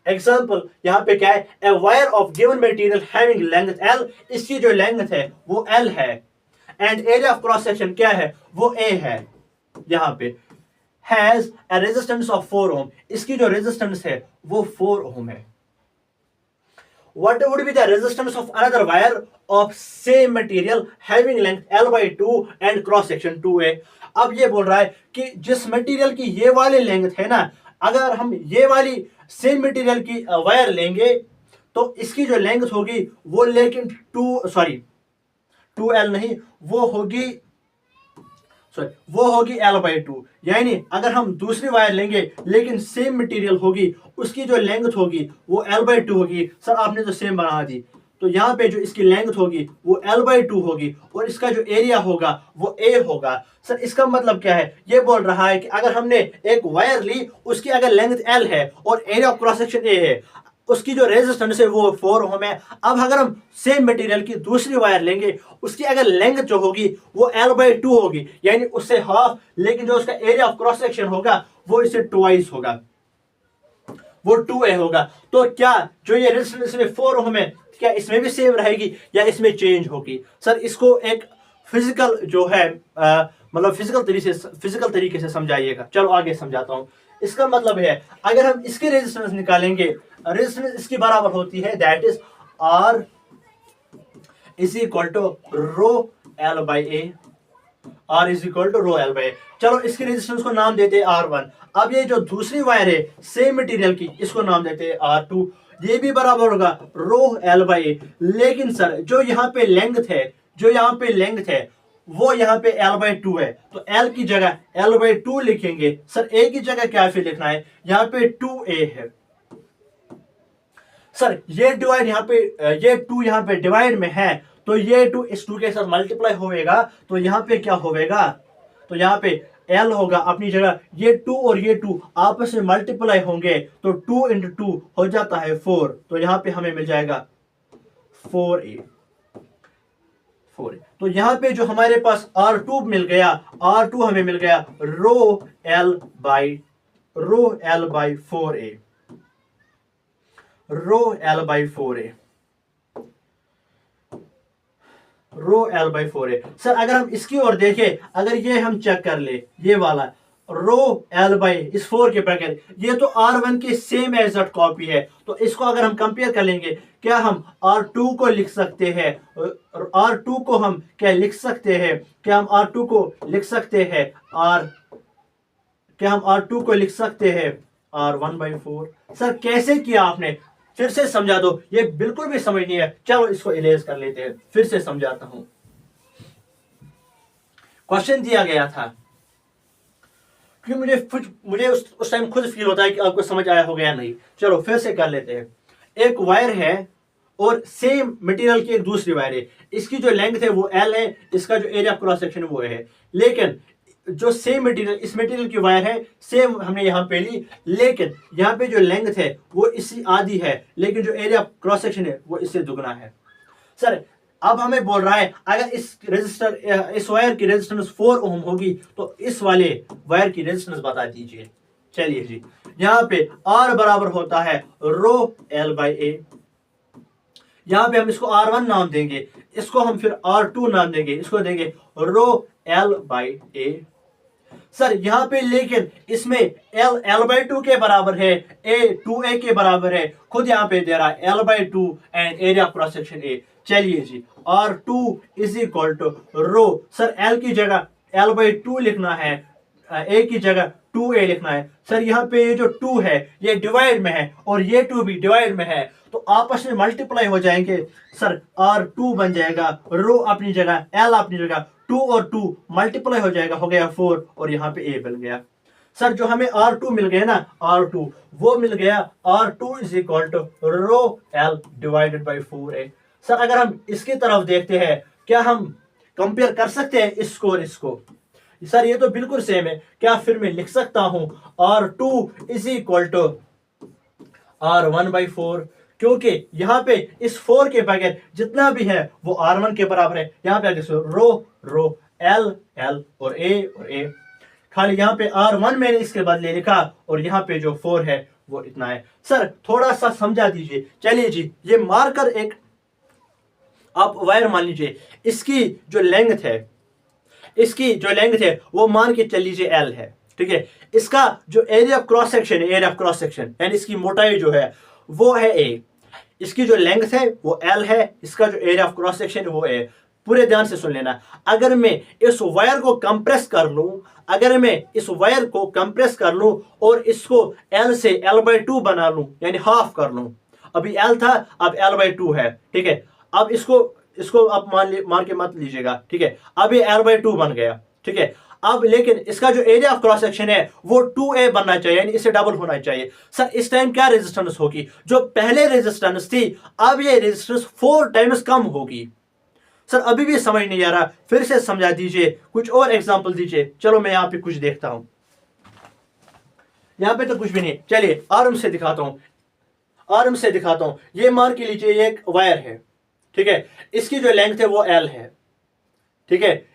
एग्जाम्पल यहाँ पे क्या है, a wire of given material having length L, इसकी जो लेंथ है वो L है, and area of cross section क्या है, वो A है, यहाँ पे has a resistance of 4 ohm, इसकी जो रेजिस्टेंस है वो 4 ओम है। What would be the resistance of another wire of same material having length L/2 and cross section 2A? अब ये बोल रहा है कि जिस मटेरियल की ये वाली लेंथ है ना, अगर हम ये वाली सेम मटेरियल की वायर लेंगे तो इसकी जो लेंथ होगी वो लेकिन 2L नहीं, वो होगी L/2। यानी अगर हम दूसरी वायर लेंगे लेकिन सेम मटेरियल होगी, उसकी जो लेंथ होगी वो L/2 होगी। सर आपने तो सेम बना दी, तो यहाँ पे जो इसकी लेंथ होगी वो L/2 होगी और इसका जो एरिया होगा वो A होगा। सर इसका मतलब क्या है, ये बोल रहा है कि अगर हमने एक वायर ली, उसकी अगर लेंथ L है और area of cross section A है, उसकी जो रेजिस्टेंस है वो 4 ओम है। अब अगर हम सेम मटेरियल की दूसरी वायर लेंगे, उसकी अगर लेंथ जो होगी वो L/2 होगी, यानी उससे हाफ, लेकिन जो उसका एरिया ऑफ क्रॉस सेक्शन होगा वो इससे ट्वाइस होगा, वो 2A होगा। तो क्या जो ये रेजिस्टेंस में 4 ओम है, क्या इसमें भी सेम रहेगी या इसमें चेंज होगी? सर इसको एक फिजिकल जो है मतलब फिजिकल तरीके से समझाइएगा। चलो आगे समझाता हूं। इसका मतलब है अगर हम इसकी रेजिस्टेंस निकालेंगे, रेजिस्टेंस इसकी बराबर होती है, that is R is equal to rho L/A, R is equal to rho L/A। चलो इसकी रेजिस्टेंस को नाम देते हैं R1। अब ये जो दूसरी वायर है सेम मटेरियल की, इसको नाम देते हैं R2, ये भी बराबर होगा रो L/A। लेकिन सर जो यहाँ पे लेंथ है वो यहाँ पे L/2 है, तो L की जगह L/2 लिखेंगे। सर A की जगह क्या फिर लिखना है, यहाँ पे 2A है। सर ये डिवाइड यहाँ पे, ये 2 यहाँ पे डिवाइड में है, तो ये 2 इस 2 के साथ मल्टीप्लाई होएगा, तो यहाँ पे क्या होगा, तो यहाँ पे L होगा अपनी जगह, ये 2 और ये 2 आपस में मल्टीप्लाई होंगे, तो 2 इंटू 2 हो जाता है 4, तो यहाँ पे हमें मिल जाएगा 4A। तो यहाँ पे जो हमारे पास R2 मिल गया, R2 हमें मिल गया rho L by 4A, rho L by 4A। Sir अगर हम इसकी ओर देखें, अगर ये हम चेक कर ले, ये वाला रो L बाई इस 4 के ब्रैकेट, ये तो R1 की सेम एग्जैक्ट कॉपी है, तो इसको अगर हम कंपेयर कर लेंगे, क्या हम R2 को लिख सकते हैं, R2 को हम क्या लिख सकते हैं, क्या हम R2 को लिख सकते हैं क्या हम R2 को लिख सकते हैं R1/4? सर कैसे किया आपने, फिर से समझा दो, ये बिल्कुल भी समझ नहीं है। चलो इसको इरेज कर लेते हैं, फिर से समझाता हूं। क्वेश्चन दिया गया था कि मुझे उस टाइम खुद फील होता है कि आपको समझ आया होगा या नहीं। चलो फिर से कर लेते हैं। एक वायर है और सेम मटेरियल की एक दूसरी वायर है, इसकी जो लेंथ है वो L है, इसका जो एरिया ऑफ क्रॉस सेक्शन है वो है, लेकिन जो सेम मटेरियल, इस मटेरियल की वायर है सेम हमने यहाँ पे ली, लेकिन यहाँ पे जो लेंथ है वो इससे आधी है, लेकिन जो एरिया ऑफ क्रॉस सेक्शन है वो इससे दुगना है। सर अब हमें बोल रहा है अगर इस वायर की रेजिस्टेंस 4 ओम होगी तो इस वाले वायर की रेजिस्टेंस बता दीजिए। चलिए जी, यहाँ पे R बराबर होता है रो L बाई ए, यहाँ पे हम इसको R1 नाम देंगे, इसको हम फिर R2 नाम देंगे, इसको देंगे रो L बाई ए। सर यहाँ पे लेकिन इसमें L बाई 2 के बराबर है, A 2A के बराबर है, खुद यहाँ पे दे रहा है L by 2 and area cross section A। चलिए जी, R2 is equal to rho, sir L की जगह L बाई 2 लिखना है, A की जगह 2A लिखना है। सर यहाँ पे ये जो 2 है ये डिवाइड में है और ये 2 भी डिवाइड में है, तो आपस में मल्टीप्लाई हो जाएंगे। सर R2 बन जाएगा, रो अपनी जगह L अपनी जगह, 2 और 2 मल्टीप्लाई हो जाएगा, हो गया 4 और यहाँ पे A मिल गया। सर जो हमें R2 मिल गया ना, R2 वो मिल गया R2 is equal to rho L divided by 4A। Sir अगर हम इसकी तरफ देखते हैं, क्या हम कंपेयर कर सकते हैं इसको और इसको? सर ये तो बिल्कुल सेम है, क्या फिर मैं लिख सकता हूं R2 is equal to R1 by 4, क्योंकि यहाँ पे इस 4 के बगैर जितना भी है वो R1 के बराबर है। यहाँ पे आगे रो L और A, खाली यहाँ पे R1 मैंने इसके बदले लिखा और यहाँ पे जो 4 है वो इतना है। सर थोड़ा सा समझा दीजिए। चलिए जी, ये मार्कर एक आप वायर मान लीजिए, इसकी जो लेंथ है वो मान के चल लीजिए L है, ठीक है। इसका जो एरिया ऑफ क्रॉस सेक्शन यानी इसकी मोटाई जो है वो है A, इसकी जो लेंथ है वो L है, इसका जो एरिया ऑफ क्रॉस सेक्शन है वो A। पूरे ध्यान से सुन लेना, अगर मैं इस वायर को कंप्रेस कर लूं और इसको L से L बाई 2 बना लूं, यानी हाफ कर लूं, अभी L था अब L बाई 2 है, ठीक है। अब इसको आप मान के मत लीजिएगा, ठीक है। अब ये L बाई 2 बन गया, ठीक है। अब लेकिन इसका जो एरिया ऑफ क्रॉस सेक्शन है वो 2A बनना चाहिए, यानी इससे डबल होना चाहिए। सर इस टाइम क्या रेजिस्टेंस होगी? जो पहले रेजिस्टेंस थी अब ये रेजिस्टेंस 4 टाइम्स कम होगी। सर अभी भी समझ नहीं आ रहा, फिर से समझा दीजिए, कुछ और एग्जांपल दीजिए। चलो मैं यहाँ पे कुछ देखता हूं, यहाँ पे तो कुछ भी नहीं। चलिए आर्म से दिखाता हूं। ये मान के लीजिए ये एक वायर है, ठीक है। इसकी जो लेंथ है वो L है, ठीक है,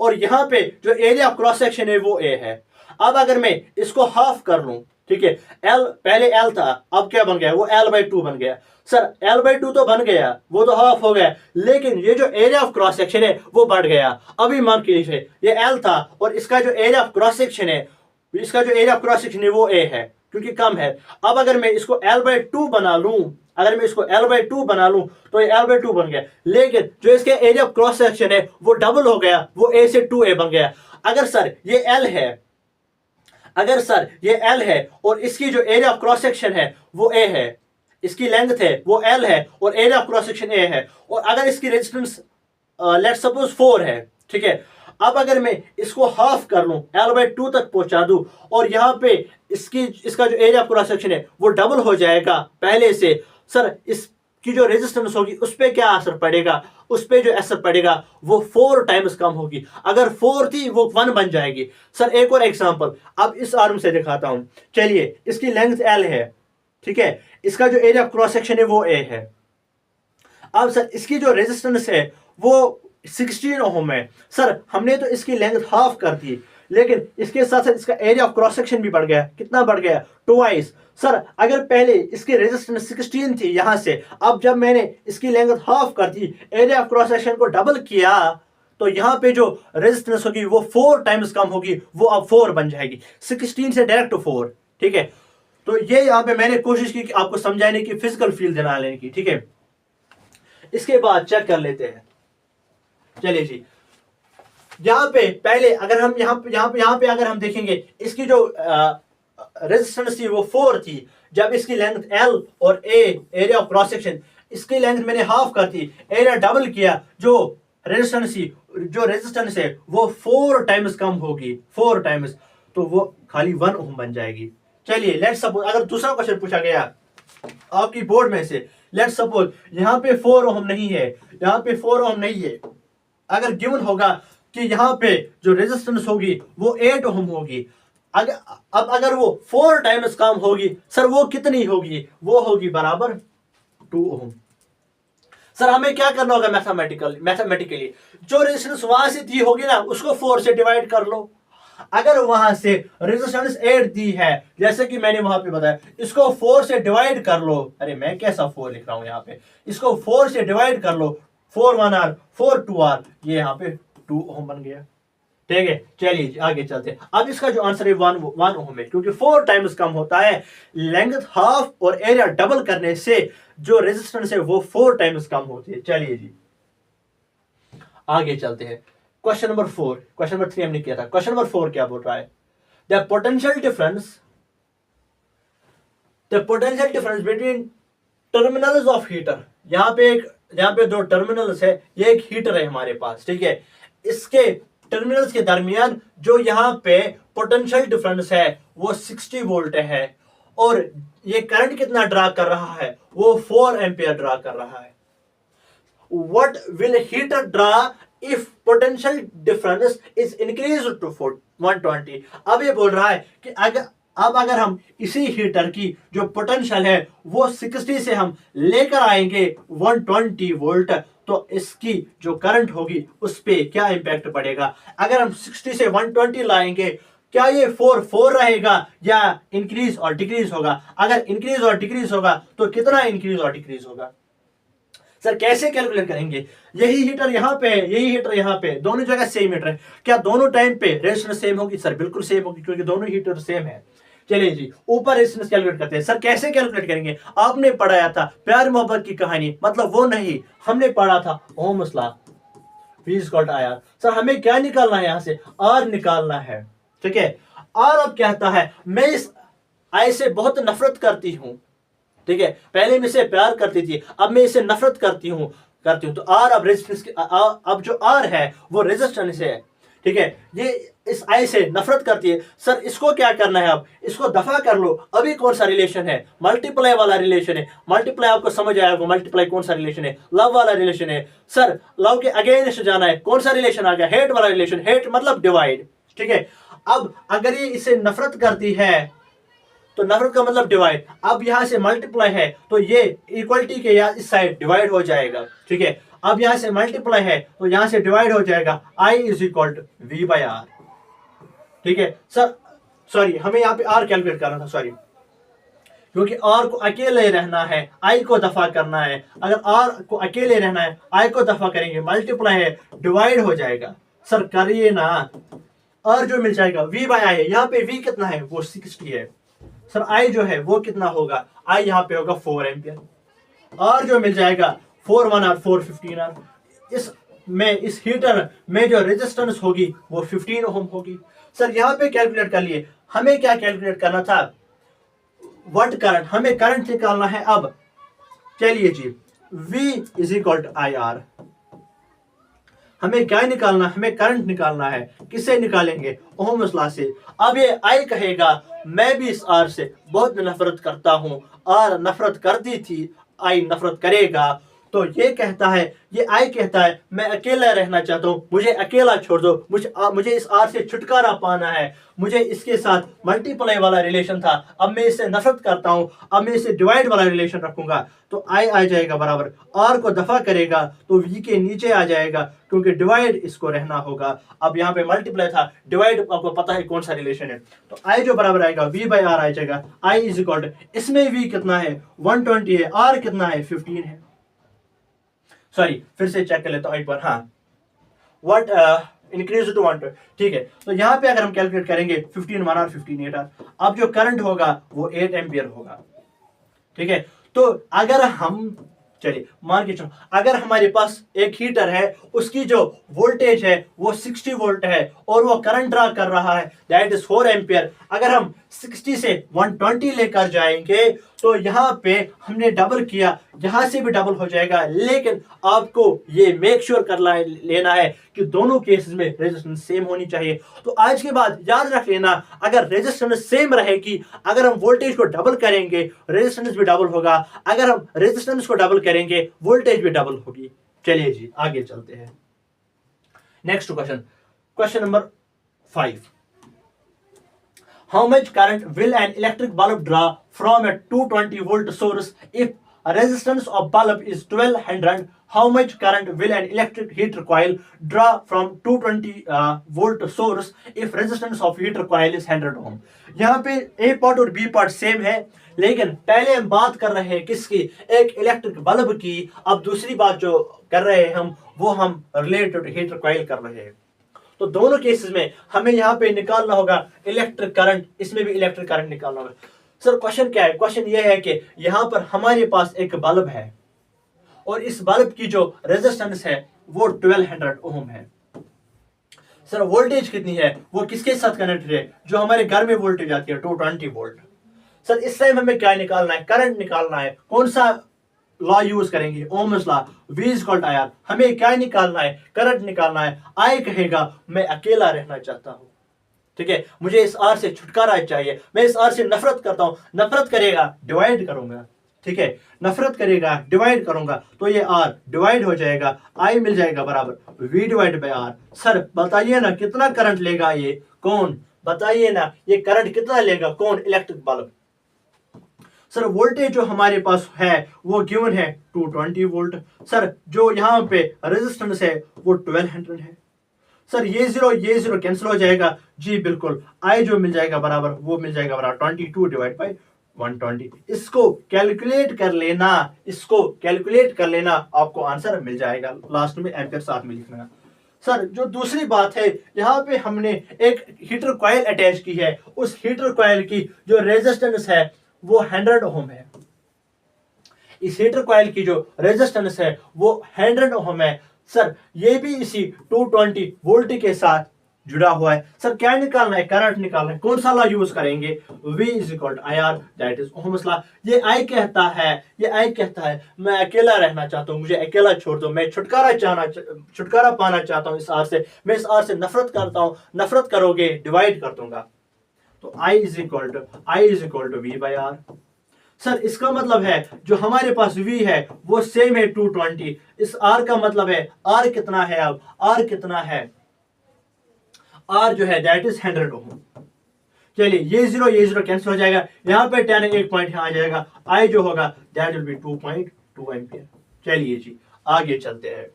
और यहाँ पे जो एरिया ऑफ क्रॉस सेक्शन है वो A है। अब अगर मैं इसको हाफ कर लूं, ठीक है, पहले L था, अब क्या बन गया? वो L बाई 2 बन गया। सर L बाई 2 तो बन गया, वो तो हाफ हो गया, लेकिन ये जो एरिया ऑफ क्रॉस सेक्शन है वो बढ़ गया। अभी मान के लीजिए ये L था और इसका जो एरिया ऑफ क्रॉस सेक्शन है वो A है, क्योंकि कम है। अब अगर मैं इसको L बाई 2 बना लूं, तो ये L बाई 2 बन गया, लेकिन जो इसके एरिया ऑफ क्रॉस सेक्शन है वो डबल हो गया, वो A से 2A बन गया। अगर सर ये L है और इसकी जो एरिया ऑफ क्रॉस सेक्शन है वो A है, इसकी लेंथ है वो L है और area of cross section A है, और अगर इसकी रेजिस्टेंस लेट्स सपोज 4 है, ठीक है। अब अगर मैं इसको हाफ कर लूं, L बाई 2 तक पहुंचा दूं, और यहाँ पे इसका जो एरिया ऑफ क्रॉस सेक्शन है वो डबल हो जाएगा पहले से। सर इसकी जो रेजिस्टेंस होगी उस पर क्या असर पड़ेगा? उस पर जो असर पड़ेगा वो 4 टाइम्स कम होगी। अगर 4 थी वो 1 बन जाएगी। सर एक और एग्जांपल अब इस आर्म से दिखाता हूं। चलिए इसकी लेंथ L है, ठीक है, इसका जो एरिया ऑफ क्रॉस सेक्शन है वो A है। अब सर इसकी जो रेजिस्टेंस है वो 16 ओम है। सर हमने तो इसकी लेंथ हाफ कर दी, लेकिन इसके साथ साथ इसका एरिया ऑफ क्रॉस सेक्शन भी बढ़ गया। कितना बढ़ गया? ट्वाइस। सर अगर पहले इसकी रेजिस्टेंस 16 थी यहां से, अब जब मैंने इसकी लेंथ हाफ कर दी, एरिया ऑफ क्रॉस सेक्शन को डबल किया, तो यहाँ पे जो रेजिस्टेंस होगी वो 4 टाइम्स कम होगी, वो अब 4 बन जाएगी, 16 से डायरेक्ट 4, ठीक है। तो ये यहाँ पे मैंने कोशिश की कि आपको समझाने की, फिजिकल फील दिला लेने की, ठीक है। इसके बाद चेक कर लेते हैं। चलिए जी, यहाँ पे पहले अगर हम यहाँ पे अगर हम देखेंगे, इसकी जो रेजिस्टेंस थी वो 4 थी, जब इसकी लेंथ L और A area of cross section, इसकी लेंथ मैंने हाफ कर दी, एरिया डबल किया, जो रेजिस्टेंस है वो 4 टाइम्स कम होगी, 4 टाइम्स, तो वो खाली 1 ओम बन जाएगी। चलिए लेट्स सपोज अगर दूसरा क्वेश्चन पूछा गया, आपकी बोर्ड में से लेट्स सपोज यहाँ पे 4 ओम नहीं है, यहाँ पे 4 ओम नहीं है, अगर गिवन होगा कि यहाँ पे जो रेजिस्टेंस होगी वो 8 ओम होगी, अगर वो 4 टाइम्स कम होगी सर वो कितनी होगी, वो होगी बराबर 2 ओम। सर हमें क्या करना होगा मैथमेटिकली जो रेजिस्टेंस वहां से दी होगी ना उसको 4 से डिवाइड कर लो। अगर वहां से रेजिस्टेंस 8 दी है जैसे कि मैंने वहां पे बताया, इसको 4 से डिवाइड कर लो। अरे मैं कैसा 4 लिख रहा हूं यहाँ पे, इसको 4 से डिवाइड कर लो, 4 1 आर 4 2 आर, ये यहाँ पे 2 ओम बन गया। ठीक है, चलिए आगे चलते हैं। अब इसका जो आंसर है 1 ओम है, क्योंकि 4 टाइम्स कम होता है, लेंथ हाफ और एरिया डबल करने से जो रेजिस्टेंस है वो 4 टाइम्स कम होती है। चलिए जी आगे चलते हैं। क्वेश्चन नंबर 4, क्वेश्चन नंबर 3 हमने किया था, क्वेश्चन नंबर 4 क्या बोल रहा है, the potential difference between terminals of heater. यहाँ पे 2 टर्मिनल्स है, ये एक हीटर है हमारे पास, ठीक है, इसके टर्मिनल्स के दरमियान जो यहाँ पे पोटेंशियल डिफरेंस है वो 60 वोल्ट है, और ये करंट कितना ड्रा कर रहा है, वो 4 एम्पियर ड्रा कर रहा है। What will heater draw if potential difference is increased to 120? अब ये बोल रहा है कि अगर हम इसी हीटर की जो पोटेंशियल है वो 60 से हम लेकर आएंगे 120 वोल्ट, तो इसकी जो करंट होगी उस पे क्या इंपैक्ट पड़ेगा। अगर हम 60 से 120 लाएंगे, क्या ये 4 रहेगा या इंक्रीज और डिक्रीज होगा। अगर इंक्रीज और डिक्रीज होगा तो कितना इंक्रीज और डिक्रीज होगा। सर कैसे कैलकुलेट करेंगे, यही हीटर यहाँ पे, यही हीटर यहाँ पे, दोनों जगह सेम हीटर है, क्या दोनों टाइम पे रेजिस्टेंस सेम होगी। सर बिल्कुल सेम होगी, क्योंकि दोनों हीटर सेम है। चलिए जी ऊपर रेजिस्टेंस कैलकुलेट करते हैं। सर कैसे कैलकुलेट करेंगे, आपने पढ़ाया था प्यार मोहब्बत की कहानी, मतलब वो नहीं, हमने पढ़ा था ohm's law, V is equal to IR। Sir हमें क्या निकालना है, यहाँ से R निकालना है, ठीक है। R अब कहता है मैं इस I से बहुत नफरत करती हूं, ठीक है, पहले मैं इसे प्यार करती थी, अब मैं इसे नफरत करती हूं, तो R अब रेजिस्टेंस, अब जो R है वो रेजिस्टेंस है, ठीक है, ये इस I से नफरत करती है। सर इसको क्या करना है, अब इसको दफा कर लो। अभी कौन सा रिलेशन है, मल्टीप्लाई वाला रिलेशन है, मल्टीप्लाई आपको समझ आएगा, मल्टीप्लाई कौन सा रिलेशन है, लव वाला रिलेशन है। सर लव के अगेंस्ट जाना है, कौन सा रिलेशन आ गया, हेट वाला रिलेशन, हेट मतलब डिवाइड, ठीक है। अब अगर ये इसे नफरत करती है तो नफरत का मतलब डिवाइड, अब यहां से मल्टीप्लाई है तो ये इक्वलिटी के या इस साइड डिवाइड हो जाएगा, ठीक है। अब यहां से मल्टीप्लाई है तो यहां से डिवाइड हो जाएगा, I is equal to V/R, ठीक है। सर सॉरी हमें यहाँ पे R कैलकुलेट करना था, सॉरी, क्योंकि R को अकेले रहना है, I को दफा करना है। अगर R को अकेले रहना है, I को दफा करेंगे, मल्टीप्लाई है, डिवाइड हो जाएगा। सर करिए ना, R जो मिल जाएगा V/I है, यहाँ पे V कितना है, वो 60 है। सर I जो है वो कितना होगा, I यहाँ पे होगा 4 एम्पियर। R जो मिल जाएगा 4 1 R 4 15 R। इस हीटर में जो रेजिस्टेंस होगी वो 15 ओम होगी। सर यहाँ पे कैलकुलेट कर लिए, हमें क्या कैलकुलेट करना था, व्हाट करंट, हमें करंट निकालना है। अब चलिए जी V is equal to IR, हमें क्या निकालना, हमें करंट निकालना है। किससे निकालेंगे, ओहम्स लॉ से। अब ये I कहेगा मैं भी इस R से बहुत नफरत करता हूं, R नफरत करती थी, I नफरत करेगा, तो ये कहता है, ये I कहता है मैं अकेला रहना चाहता हूं, मुझे अकेला छोड़ दो, मुझे इस R से छुटकारा पाना है, मुझे इसके साथ मल्टीप्लाई वाला रिलेशन था, अब मैं इससे नफरत करता हूं, अब मैं इसे डिवाइड वाला रिलेशन रखूंगा। तो I आ जाएगा बराबर, R को दफा करेगा तो V के नीचे आ जाएगा, क्योंकि डिवाइड इसको रहना होगा। अब यहाँ पे मल्टीप्लाई था, डिवाइड आपको पता है कौन सा रिलेशन है, तो I जो बराबर आएगा V/R आ जाएगा। I इज इक्वल टू, इसमें V कितना है 120 है, R कितना है 15 है। सॉरी फिर से चेक कर लेता हूं एक बार, हाँ, व्हाट इंक्रीज टू 120, ठीक है। तो यहाँ पे अगर हम कैलकुलेट करेंगे 15 1 R 15 8 R, अब जो करंट होगा वो 8 एम्पियर होगा, ठीक है। तो अगर हम चलिए मान के चलो, अगर हमारे पास एक हीटर है, उसकी जो वोल्टेज है वो 60 वोल्ट है और वो करंट ड्रा कर रहा है, दैट इज 4 एम्पियर। अगर हम 60 से 120 लेकर जाएंगे तो यहाँ पे हमने डबल किया, यहाँ से भी डबल हो जाएगा, लेकिन आपको ये मेक श्योर कर लेना है कि दोनों केसेस में रेजिस्टेंस सेम होनी चाहिए। तो आज के बाद याद रख लेना, अगर रेजिस्टेंस सेम रहेगी, अगर हम वोल्टेज को डबल करेंगे रेजिस्टेंस भी डबल होगा, अगर हम रेजिस्टेंस को डबल करेंगे वोल्टेज भी डबल होगी। चलिए जी आगे चलते हैं। Next question number 5। How much current will an electric bulb draw from a 220 volt source if a resistance of bulb is 1200? How much current will an electric heater coil draw from 220 volt source if resistance of heater coil is 100 ohm? यहाँ पे A पार्ट और B पार्ट सेम है, लेकिन पहले हम बात कर रहे हैं किसकी, एक इलेक्ट्रिक बल्ब की। अब दूसरी बात जो कर रहे हैं हम रिलेटेड हीटर कॉइल कर रहे हैं। तो दोनों केसेस में हमें यहाँ पे निकालना होगा इलेक्ट्रिक करंट, इसमें भी इलेक्ट्रिक करंट निकालना होगा। सर क्वेश्चन क्या है, क्वेश्चन ये है कि यहाँ पर हमारे पास एक बल्ब है और इस बल्ब की जो रेजिस्टेंस है वो 1200 ओम है। सर वोल्टेज कितनी है, वो किसके साथ कनेक्टेड है, जो हमारे घर में वोल्टेज आती है 220 वोल्ट। सर इस टाइम हमें क्या निकालना है, करंट निकालना है। कौन सा लॉ यूज करेंगे, ओम्स लॉ, V = IR। हमें क्या निकालना है, करंट निकालना है। I कहेगा मैं अकेला रहना चाहता हूं, ठीक है, मुझे इस R से छुटकारा चाहिए, मैं इस R से नफरत करता हूं। नफरत करेगा डिवाइड करूंगा, ठीक है, नफरत करेगा डिवाइड करूंगा, तो ये R डिवाइड हो जाएगा, I मिल जाएगा बराबर V/R। सर बताइए ना कितना करंट लेगा ये, कौन बताइए ना, ये करंट कितना लेगा, कौन, इलेक्ट्रिक बल्ब। सर वोल्टेज जो हमारे पास है वो गिवन है 220 वोल्ट। सर जो यहाँ पे रेजिस्टेंस है वो 1200 है। सर ये जीरो कैंसिल हो जाएगा, जी बिल्कुल, आई जो मिल जाएगा बराबर, वो मिल जाएगा बराबर 22/120। इसको कैलकुलेट कर लेना, आपको आंसर मिल जाएगा। लास्ट में एम्पियर साथ में लिखना। सर जो दूसरी बात है, यहाँ पे हमने एक हीटर कॉइल अटैच की है, उस हीटर कॉइल की जो रेजिस्टेंस है वो 100 ओम है। इस हीटर कॉइल की जो रेजिस्टेंस है वो 100 ओम है। सर ये भी इसी 220 वोल्ट के साथ जुड़ा हुआ है। सर क्या निकालना है, करंट निकालना है। कौन सा लॉ यूज करेंगे, V = IR, that is Ohm's law. ये I कहता है मैं अकेला रहना चाहता हूं, मुझे अकेला छोड़ दो, मैं छुटकारा पाना चाहता हूं इस R से, मैं इस R से नफरत करता हूं। नफरत करोगे डिवाइड कर दूंगा, तो I = V/R। सर इसका मतलब है जो हमारे पास V है वो सेम है 220, इस R का मतलब है R कितना है, अब R कितना है, R जो है दैट इज 100 ओम। चलिए ये जीरो कैंसिल हो जाएगा, यहाँ पे 10 एक पॉइंट यहाँ आ जाएगा, I जो होगा दैट विल बी 2.2 एम्पियर। चलिए जी आगे चलते हैं।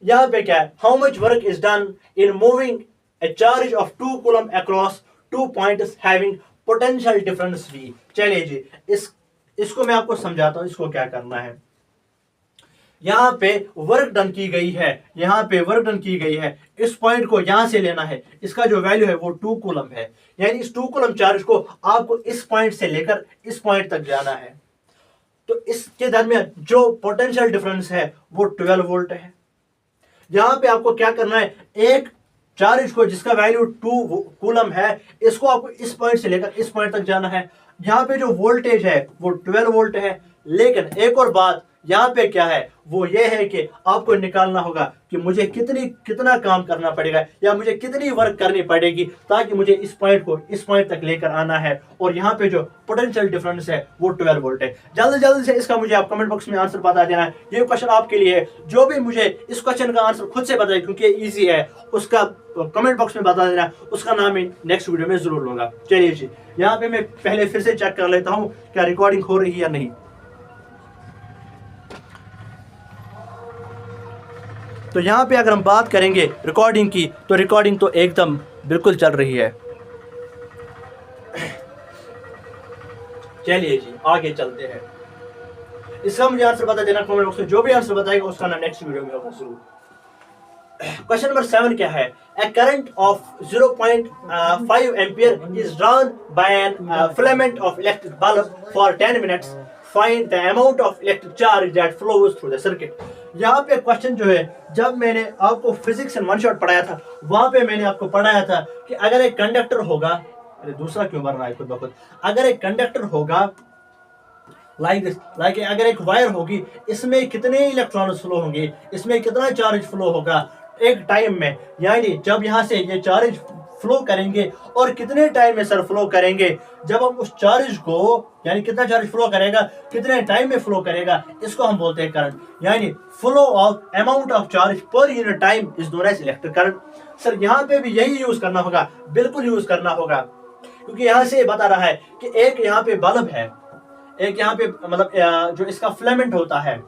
यहाँ पे क्या है, how much work is done in moving a charge of 2 coulomb across 2 points having potential difference V। चलिए जी इसको मैं आपको समझाता हूं, इसको क्या करना है। यहाँ पे वर्क डन की गई है, इस पॉइंट को यहां से लेना है, इसका जो वैल्यू है वो 2 कूलम है, यानी इस 2 कूलम चार्ज को आपको इस पॉइंट से लेकर इस पॉइंट तक जाना है। तो इसके दरमियान जो पोटेंशियल डिफरेंस है वो 12 वोल्ट है। यहां पे आपको क्या करना है, एक चार्ज को जिसका वैल्यू 2 कूलम है, इसको आपको इस पॉइंट से लेकर इस पॉइंट तक जाना है। यहाँ पे जो वोल्टेज है वो 12 वोल्ट है, लेकिन एक और बात यहाँ पे क्या है, वो ये है कि आपको निकालना होगा कि मुझे कितना काम करना पड़ेगा या मुझे कितनी वर्क करनी पड़ेगी ताकि मुझे इस पॉइंट तक लेकर आना है। और यहाँ पे जो पोटेंशियल डिफरेंस है वो 12 वोल्ट है। जल्दी से इसका मुझे आप कमेंट बॉक्स में आंसर बता देना है। ये क्वेश्चन आपके लिए है, जो भी मुझे इस क्वेश्चन का आंसर खुद से बताए क्योंकि ईजी है, उसका कमेंट बॉक्स में बता देना, उसका नाम मैं नेक्स्ट वीडियो में जरूर लूंगा। चलिए जी यहाँ पे मैं पहले फिर से चेक कर लेता हूँ क्या रिकॉर्डिंग हो रही है या नहीं। तो यहाँ पे अगर हम बात करेंगे रिकॉर्डिंग की, तो रिकॉर्डिंग तो एकदम बिल्कुल चल रही है। चलिए जी आगे चलते हैं। इसका मुझे आंसर बता देना कमेंट बॉक्स में, जो भी आंसर बताएगा उसका नाम नेक्स्ट वीडियो में होगा जरूर। क्वेश्चन नंबर 7 क्या है, a current of 0.5 ampere is drawn by an filament of electric bulb for 10 minutes. Find the amount of electric charge that flows through the circuit. यहाँ पे क्वेश्चन जो है, जब मैंने आपको फिजिक्स एंड वन शॉट पढ़ाया था, वहां पे मैंने आपको पढ़ाया था कि अगर एक कंडक्टर होगा, अरे दूसरा क्यों भरना है खुद ब खुद? अगर एक कंडक्टर होगा लाइक अगर एक वायर होगी, इसमें कितने इलेक्ट्रॉन्स फ्लो होंगे, इसमें कितना चार्ज फ्लो होगा एक टाइम में, यानी जब यहाँ से ये चार्ज फ्लो करेंगे और कितने टाइम में सर फ्लो करेंगे, जब हम उस चार्ज को, यानी कितना चार्ज फ्लो करेगा, कितने टाइम में फ्लो करेगा, इसको हम बोलते हैं करंट। यानी flow of amount of charge per unit time is known as electric current. Sir यहाँ पे भी यही यूज करना होगा, बिल्कुल यूज करना होगा, क्योंकि यहाँ से बता रहा है कि एक यहाँ पे बल्ब है, एक यहाँ पे मतलब जो इसका फिलामेंट होता है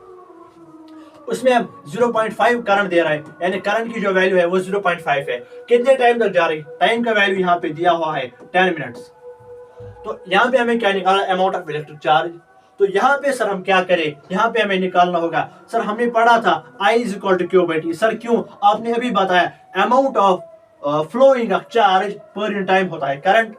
उसमें हम 0.5 करंट दे रहा है, यानी करंट की जो वैल्यू है वो 0.5 है। कितने टाइम तक जा रही, टाइम का वैल्यू यहाँ पे दिया हुआ है 10 मिनट्स। तो यहाँ पे हमें क्या निकालना, अमाउंट ऑफ इलेक्ट्रिक चार्ज। तो यहाँ पे सर हम क्या करें, यहाँ पे हमें निकालना होगा, सर हमने पढ़ा था I is equal to Q by T. Sir क्यों, आपने अभी बताया amount of flowing of charge per unit time होता है करंट।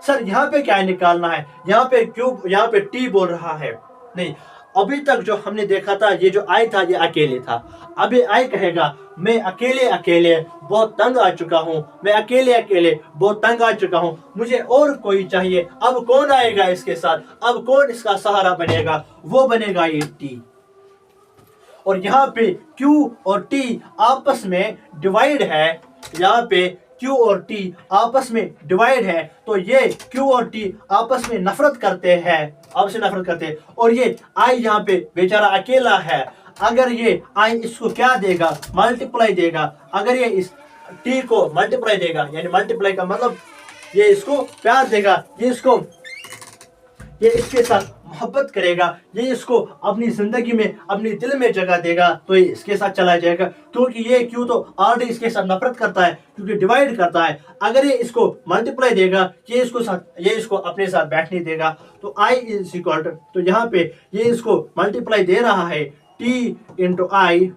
सर यहाँ पे क्या निकालना है, यहाँ पे क्यूब, यहाँ पे टी बोल रहा है, नहीं अभी तक जो हमने देखा था ये जो आई था ये अकेले था। अभी आई कहेगा मैं अकेले अकेले बहुत तंग आ चुका हूँ, मैं अकेले अकेले बहुत तंग आ चुका हूँ, मुझे और कोई चाहिए। अब कौन आएगा इसके साथ, अब कौन इसका सहारा बनेगा, वो बनेगा ये टी। और यहाँ पे Q और T आपस में डिवाइड है, यहाँ पे Q और T आपस में डिवाइड है, तो ये Q और T आपस में नफरत करते हैं, आपस में नफरत करते हैं। और ये I यहाँ पे बेचारा अकेला है, अगर ये I इसको क्या देगा, मल्टीप्लाई देगा। अगर ये इस T को मल्टीप्लाई देगा, यानी मल्टीप्लाई का मतलब ये इसको प्यार देगा, ये इसके साथ मोहब्बत करेगा, ये इसको अपनी जिंदगी में, अपनी दिल में जगह देगा, तो ये इसके साथ चला जाएगा। क्योंकि ये क्यों तो ऑलरेडी इसके साथ नफरत करता है, क्योंकि डिवाइड करता है। अगर ये इसको मल्टीप्लाई देगा, ये इसको अपने साथ बैठने देगा। तो I इज इक्वल टू, तो यहाँ पे ये इसको मल्टीप्लाई दे रहा है T into I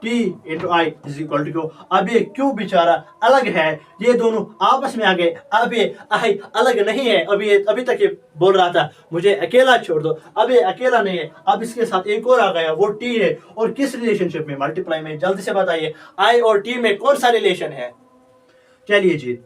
is equal to Q. अब ये क्यू बेचारा अलग है, ये दोनों आपस में आ गए। अब ये आई अलग नहीं है, अभी तक ये बोल रहा था मुझे अकेला छोड़ दो, अब ये अकेला नहीं है, अब इसके साथ एक और आ गया, वो टी है। और किस रिलेशनशिप में, मल्टीप्लाई में। जल्दी से बताइए आई और टी में कौन सा रिलेशन है। चलिए जी,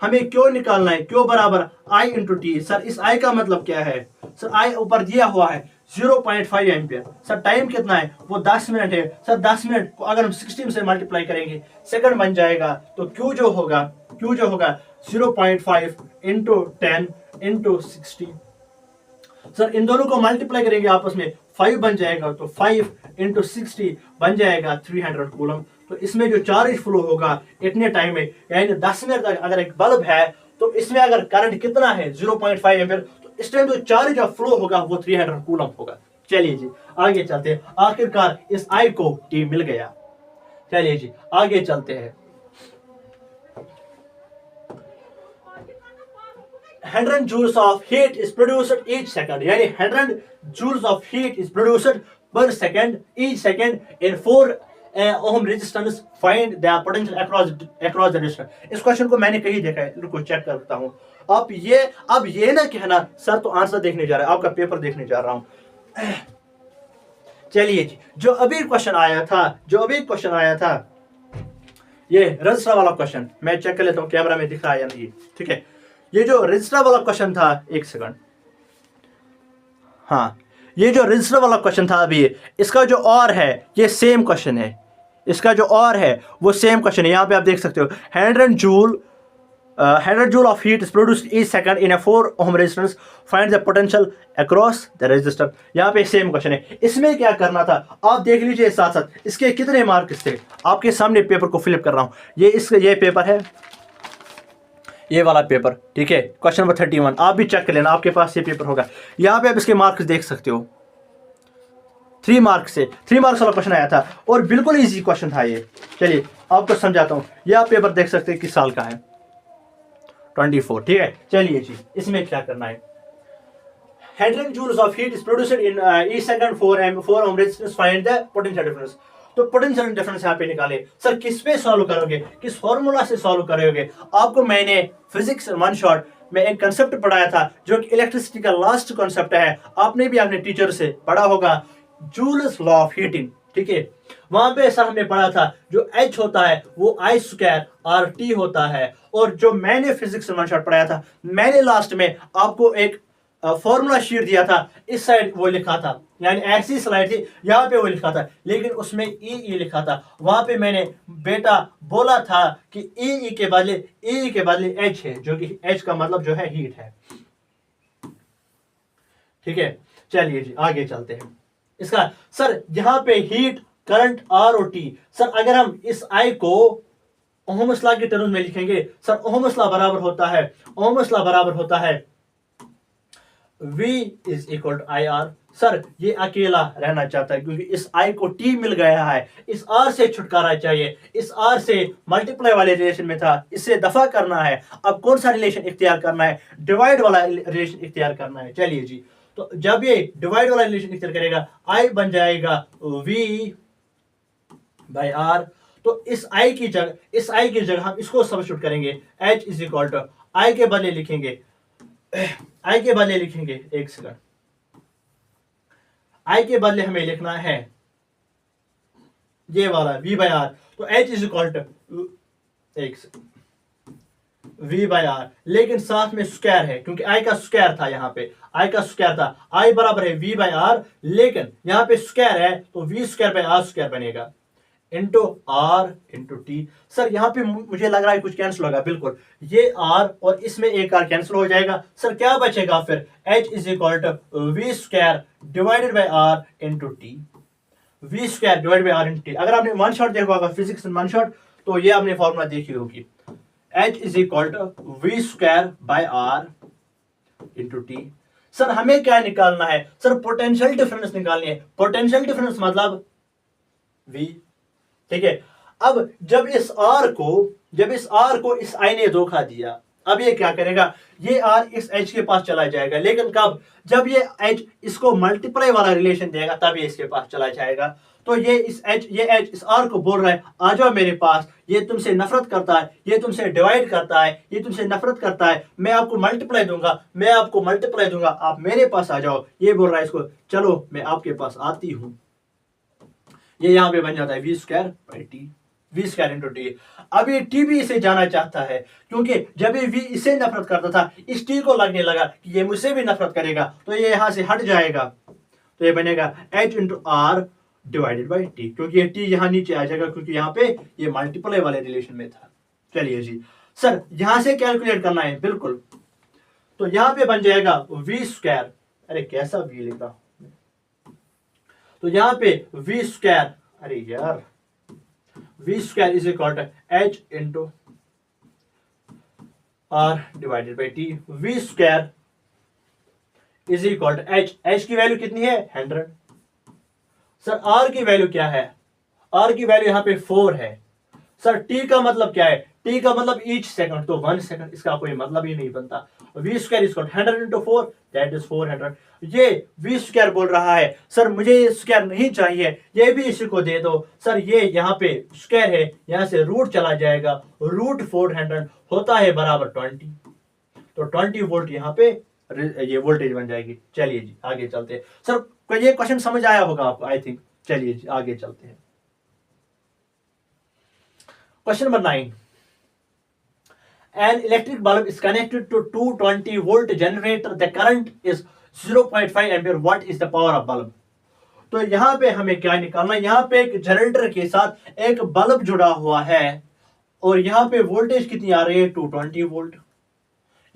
हमें क्यों निकालना है, क्यों बराबर आई इंटू टी। सर इस आई का मतलब क्या है, सर आई ऊपर दिया हुआ है 0.5 एम्पियर। सर टाइम कितना है, वो 10 मिनट है। सर 10 मिनट को अगर हम 16 से मल्टीप्लाई करेंगे सेकंड बन जाएगा। तो Q जो होगा 0.5 इंटू 10 इंटू 60। सर इन दोनों को मल्टीप्लाई करेंगे आपस में, 5 बन जाएगा, तो 5 इंटू 60 बन जाएगा 300 कूलम। तो इसमें जो चार्ज फ्लो होगा इतने टाइम में, यानी 10 मिनट तक अगर एक बल्ब है तो इसमें अगर करंट कितना है 0.5 एम्पियर, तो इस टाइम जो चार्ज ऑफ फ्लो होगा वो 300 कूलम होगा। चलिए जी आगे चलते हैं, आखिरकार इस आई को टी मिल गया। चलिए जी आगे चलते हैं। 100 joules of heat is produced each second, यानी 100 joules of heat is produced per second, each second in 4 ohm resistance. Find the potential across the resistance. इस क्वेश्चन को मैंने कहीं देखा है, रुको चेक करता हूँ। अब ये ना कहना सर तो आंसर देखने जा रहा है, आपका पेपर देखने जा रहा हूँ। चलिए जी, जो अभी क्वेश्चन आया था ये रजिस्टर वाला क्वेश्चन, मैं चेक कर लेता हूँ कैमरा में दिख रहा है या नहीं। ठीक है, ये जो रजिस्टर वाला क्वेश्चन था, एक सेकंड, हाँ ये जो रजिस्टर वाला क्वेश्चन था अभी, इसका जो और है ये सेम क्वेश्चन है, इसका जो और है वो सेम क्वेश्चन है। यहाँ पे आप देख सकते हो 100 joule of heat is produced each second in a 4 ohm resistance. Find the potential across the resistor. यहाँ पे सेम क्वेश्चन है। इसमें क्या करना था आप देख लीजिए साथ साथ, इसके कितने मार्क्स थे, आपके सामने पेपर को फिलअप कर रहा हूँ। ये पेपर है, ये वाला पेपर, ठीक है, क्वेश्चन नंबर 31। आप भी चेक कर लेना, आपके पास ये पेपर होगा। यहाँ पे आप इसके मार्क्स देख सकते हो, 3 मार्क्स वाला क्वेश्चन आया था और बिल्कुल इजी क्वेश्चन था ये। चलिए आपको समझाता हूँ, ये आप पेपर देख सकते हैं किस साल का है, 24। ठीक है, चलिए जी इसमें क्या करना है। 100 joules of heat is produced in each second 4 ohm resistance. Find the potential difference. तो पोटेंशियल डिफरेंस यहाँ पे निकाले। सर किस पे सॉल्व करोगे, किस फॉर्मूला से सॉल्व करोगे। आपको मैंने फिजिक्स 1 शॉट में एक कंसेप्ट पढ़ाया था जो कि इलेक्ट्रिसिटी का लास्ट कंसेप्ट है, आपने भी अपने टीचर से पढ़ा होगा, जूल्स लॉ ऑफ हीटिंग। ठीक है। वहां पे सर हमने पढ़ा था जो H होता है वो I स्क्वायर RT होता है, और जो मैंने फिजिक्स वन शॉट पढ़ाया था, मैंने लास्ट में आपको एक फॉर्मूला शीट दिया था, इस साइड वो लिखा था, यानी ऐसी स्लाइड थी, यहाँ पे वो लिखा था, लेकिन उसमें ई लिखा था। वहां पे मैंने बेटा बोला था कि ई के बदले H है, जो कि H का मतलब जो है हीट है। ठीक है, चलिए जी आगे चलते हैं। इसका सर यहाँ पे हीट, करंट R और T, सर अगर हम इस I को ओहम्स लॉ के टर्म्स में लिखेंगे, सर ओहम्स लॉ बराबर होता है V is equal to IR। Sir ये अकेला रहना चाहता है क्योंकि इस I को T मिल गया है, इस R से छुटकारा चाहिए, इस R से मल्टीप्लाई वाले रिलेशन में था, इससे दफा करना है। अब कौन सा रिलेशन इख्तियार करना है? डिवाइड वाला रिलेशन इख्तियार करना है। चलिए जी, तो जब ये डिवाइड वाला रिलेशन इख्तियार करेगा, I बन जाएगा V बाई R। तो इस I की जगह हम इसको सब्स्टिट्यूट करेंगे, H is equal to I के बदले लिखेंगे, एक सेकंड, I के बदले हमें लिखना है ये वाला V बाई R। तो H is equal to V by R, लेकिन साथ में स्क्वायर है क्योंकि I का स्क्वायर था, यहाँ पे I का स्क्वायर था, I बराबर है V बाई R, लेकिन यहाँ पे स्क्वायर है तो V square by R square बनेगा into R into T। Sir यहाँ पे मुझे लग रहा है कुछ कैंसिल होगा, बिल्कुल ये R और इसमें एक R कैंसिल हो जाएगा। सर क्या बचेगा फिर? H is equal to V square divided by R into T, V square divided by R into T। अगर आपने वन शॉट देखा होगा फिजिक्स वन शॉट, तो ये आपने फॉर्मूला देखी होगी, H is equal to V square by R into T। Sir हमें क्या निकालना है? सर पोटेंशियल डिफरेंस निकालनी है। पोटेंशियल डिफरेंस मतलब V, ठीक है। अब जब इस R को इस I ने धोखा दिया, अब ये क्या करेगा? ये R इस H के पास चला जाएगा, लेकिन कब? जब ये H इसको मल्टीप्लाई वाला रिलेशन देगा तब ये इसके पास चला जाएगा। तो ये H इस R को बोल रहा है आ जाओ मेरे पास, ये तुमसे नफरत करता है, ये तुमसे डिवाइड करता है, ये तुमसे नफरत करता है, मैं आपको मल्टीप्लाई दूंगा, आप मेरे पास आ जाओ। ये बोल रहा है इसको, चलो मैं आपके पास आती हूं। ये यहां पे बन जाता है V square by T, V square into T। अब ये T भी इसे जाना चाहता है, क्योंकि जब ये V इसे नफरत करता था, इस T को लगने लगा कि ये मुझसे भी नफरत करेगा, तो ये यहां से हट जाएगा, तो ये बनेगा H into R divided by T, क्योंकि ये T यहां नीचे आ जाएगा क्योंकि यहाँ पे ये मल्टीप्लाई वाले रिलेशन में था। चलिए जी, सर यहां से कैलकुलेट करना है, बिल्कुल। तो यहां पे बन जाएगा V स्क्वायर, अरे कैसा V लिख रहा हूं, तो यहां पे V स्क्वायर, अरे यार V square is equal to H into R divided by T। V square is equal to H की वैल्यू कितनी है? 100। सर R की वैल्यू क्या है? R की वैल्यू यहां पे 4 है। सर T का मतलब क्या है? T का मतलब ईच सेकंड, तो 1 सेकंड, इसका कोई मतलब ही नहीं बनता। V square is equal 100 into 4, that is 400। ये V स्क्वायर बोल रहा है सर मुझे ये स्क्वायर नहीं चाहिए, ये भी इसी को दे दो। सर ये यहाँ पे स्क्वायर है, यहाँ से रूट चला जाएगा, रूट 400 होता है बराबर 20, तो 20 वोल्ट यहाँ पे ये वोल्टेज बन जाएगी। चलिए जी आगे चलते हैं। सर ये क्वेश्चन समझ आया होगा आपको, आई थिंक। चलिए जी आगे चलते हैं। Question number 9, an electric bulb is connected to 220 volt generator, the current is 0.5 ampere, what is the power of bulb? तो यहां पे हमें क्या निकालना है? यहां पे एक जनरेटर के साथ एक बल्ब जुड़ा हुआ है और यहां पे वोल्टेज कितनी आ रही है? 220 वोल्ट।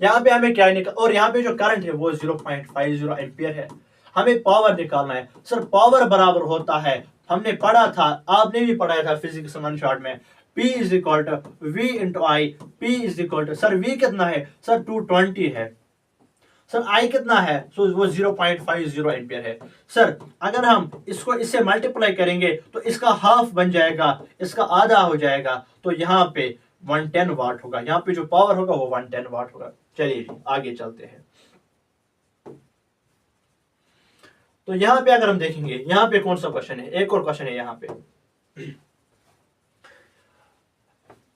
यहां पे हमें क्या निकाल, और यहां पे जो करंट है वो 0.50 एम्पियर है। हमें पावर निकालना है। सर पावर बराबर होता है, हमने पढ़ा था, आपने भी पढ़ाया था फिजिक्स वन शॉट में, P is equal to V into I। P is equal to, sir V कितना है? सर 220 है। सर I कितना है? सो वो 0.50 एम्पियर है। सर अगर हम इसको इससे मल्टीप्लाई करेंगे तो इसका हाफ बन जाएगा, इसका आधा हो जाएगा, तो यहाँ पे 110 वाट होगा। यहाँ पे जो पावर होगा वो 110 वाट होगा। चलिए आगे चलते हैं। तो यहाँ पे अगर हम देखेंगे, यहाँ पे कौन सा क्वेश्चन है? एक और क्वेश्चन है यहाँ पे,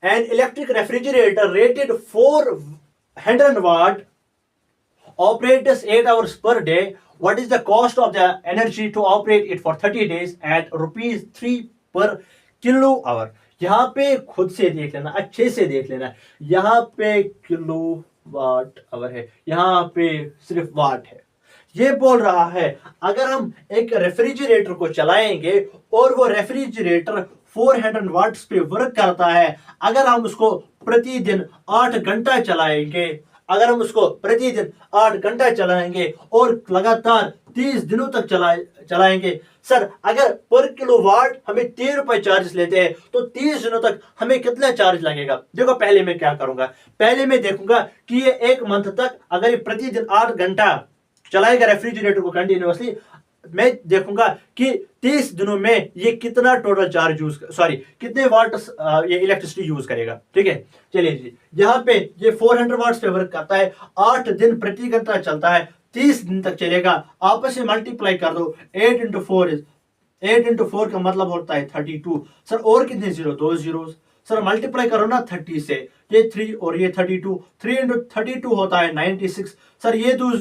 an electric refrigerator rated 400 watt operates 8 hours per day. What is the cost of the energy to operate it for 30 days at rupees 3 per kilo hour? यहाँ पे खुद से देख लेना, अच्छे से देख लेना, यहाँ पे किलो वाट आवर है, यहाँ पे सिर्फ वाट है। ये बोल रहा है अगर हम एक रेफ्रिजरेटर को चलाएंगे और वो रेफ्रिजरेटर 400 वाट्स पे वर्क करता है, अगर हम उसको प्रतिदिन 8 घंटा चलाएंगे, अगर हम उसको प्रतिदिन 8 घंटा चलाएंगे और लगातार 30 दिनों तक चलाएंगे, सर अगर पर किलोवाट हमें 3 रुपए चार्ज लेते हैं तो 30 दिनों तक हमें कितना चार्ज लगेगा? देखो पहले मैं क्या करूंगा, पहले मैं देखूंगा कि ये 1 मंथ तक अगर ये प्रतिदिन 8 घंटा चलाएगा रेफ्रिजरेटर को कंटिन्यूअसली, मैं देखूंगा कि 30 दिनों में ये कितना टोटल चार्ज कितने वाट ये इलेक्ट्रिसिटी यूज करेगा। ठीक है, चलिए जी, यहाँ पे ये 400 वाट्स पे वर्क करता है, 8 दिन प्रति घंटा चलता है, 30 दिन तक चलेगा। आपस में मल्टीप्लाई कर दो, 8 इंटू 4 का मतलब होता है 32। सर और कितने जीरो? 2 जीरो। सर मल्टीप्लाई करो ना 30 से, ये 3 और ये 32, 3 इंटू 32 होता है 96। सर ये दो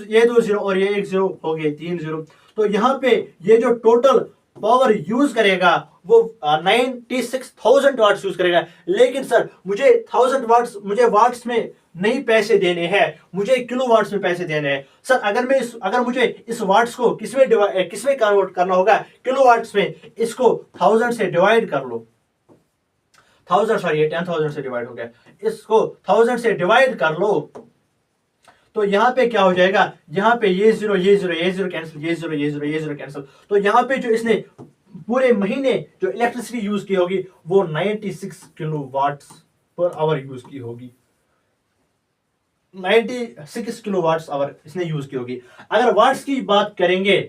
जीरो और ये 1 जीरो हो गए 3 जीरो। तो यहाँ पे ये जो टोटल पावर यूज करेगा वो 96,000 वाट्स यूज करेगा। लेकिन सर मुझे 1000 वाट्स, मुझे वाट्स में नहीं पैसे देने हैं, मुझे किलो वाट्स में पैसे देने हैं। सर अगर मुझे इस वाट्स को किसमें कन्वर्ट करना होगा? किलो वाट्स में। इसको 1000 से डिवाइड कर लो, 10,000 से डिवाइड हो गया, इसको 1000 से डिवाइड कर लो, तो यहाँ पे क्या हो जाएगा? यहाँ पे ये जीरो कैंसिल, ये जीरो कैंसिल। तो यहाँ पे जो इसने पूरे महीने जो इलेक्ट्रिसिटी यूज की होगी वो 96 kilo watts per hour use की होगी, 96 किलो वाट्स आवर इसने यूज की होगी। अगर वाट्स की बात करेंगे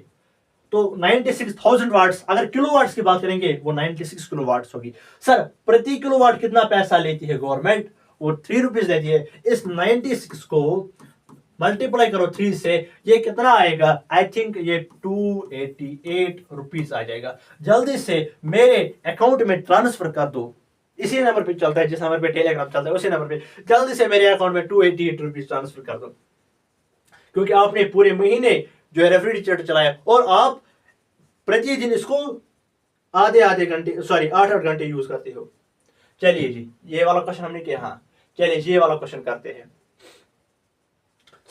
तो 96,000 वाट्स, अगर किलोवाट्स की बात करेंगे वो 96 किलोवाट्स होगी। सर प्रति किलोवाट कितना पैसा लेती है गवर्नमेंट? वो 3 रुपीज लेती है। इस 96 को मल्टीप्लाई करो 3 से, ये कितना आएगा? आई थिंक ये 288 रुपीज आ जाएगा। जल्दी से मेरे अकाउंट में ट्रांसफर कर दो, इसी नंबर पे चलता है, जिस नंबर पे टेलीग्राम चलता है उसी नंबर पे जल्दी से मेरे अकाउंट में 288 रुपीज ट्रांसफर कर दो, क्योंकि आपने पूरे महीने जो है रेफ्रिजरेटर चलाया और आप प्रतिदिन इसको आधे घंटे 8 घंटे यूज करते हो। चलिए जी, ये वाला क्वेश्चन हमने किया। हाँ चलिए जी, ये वाला क्वेश्चन करते हैं।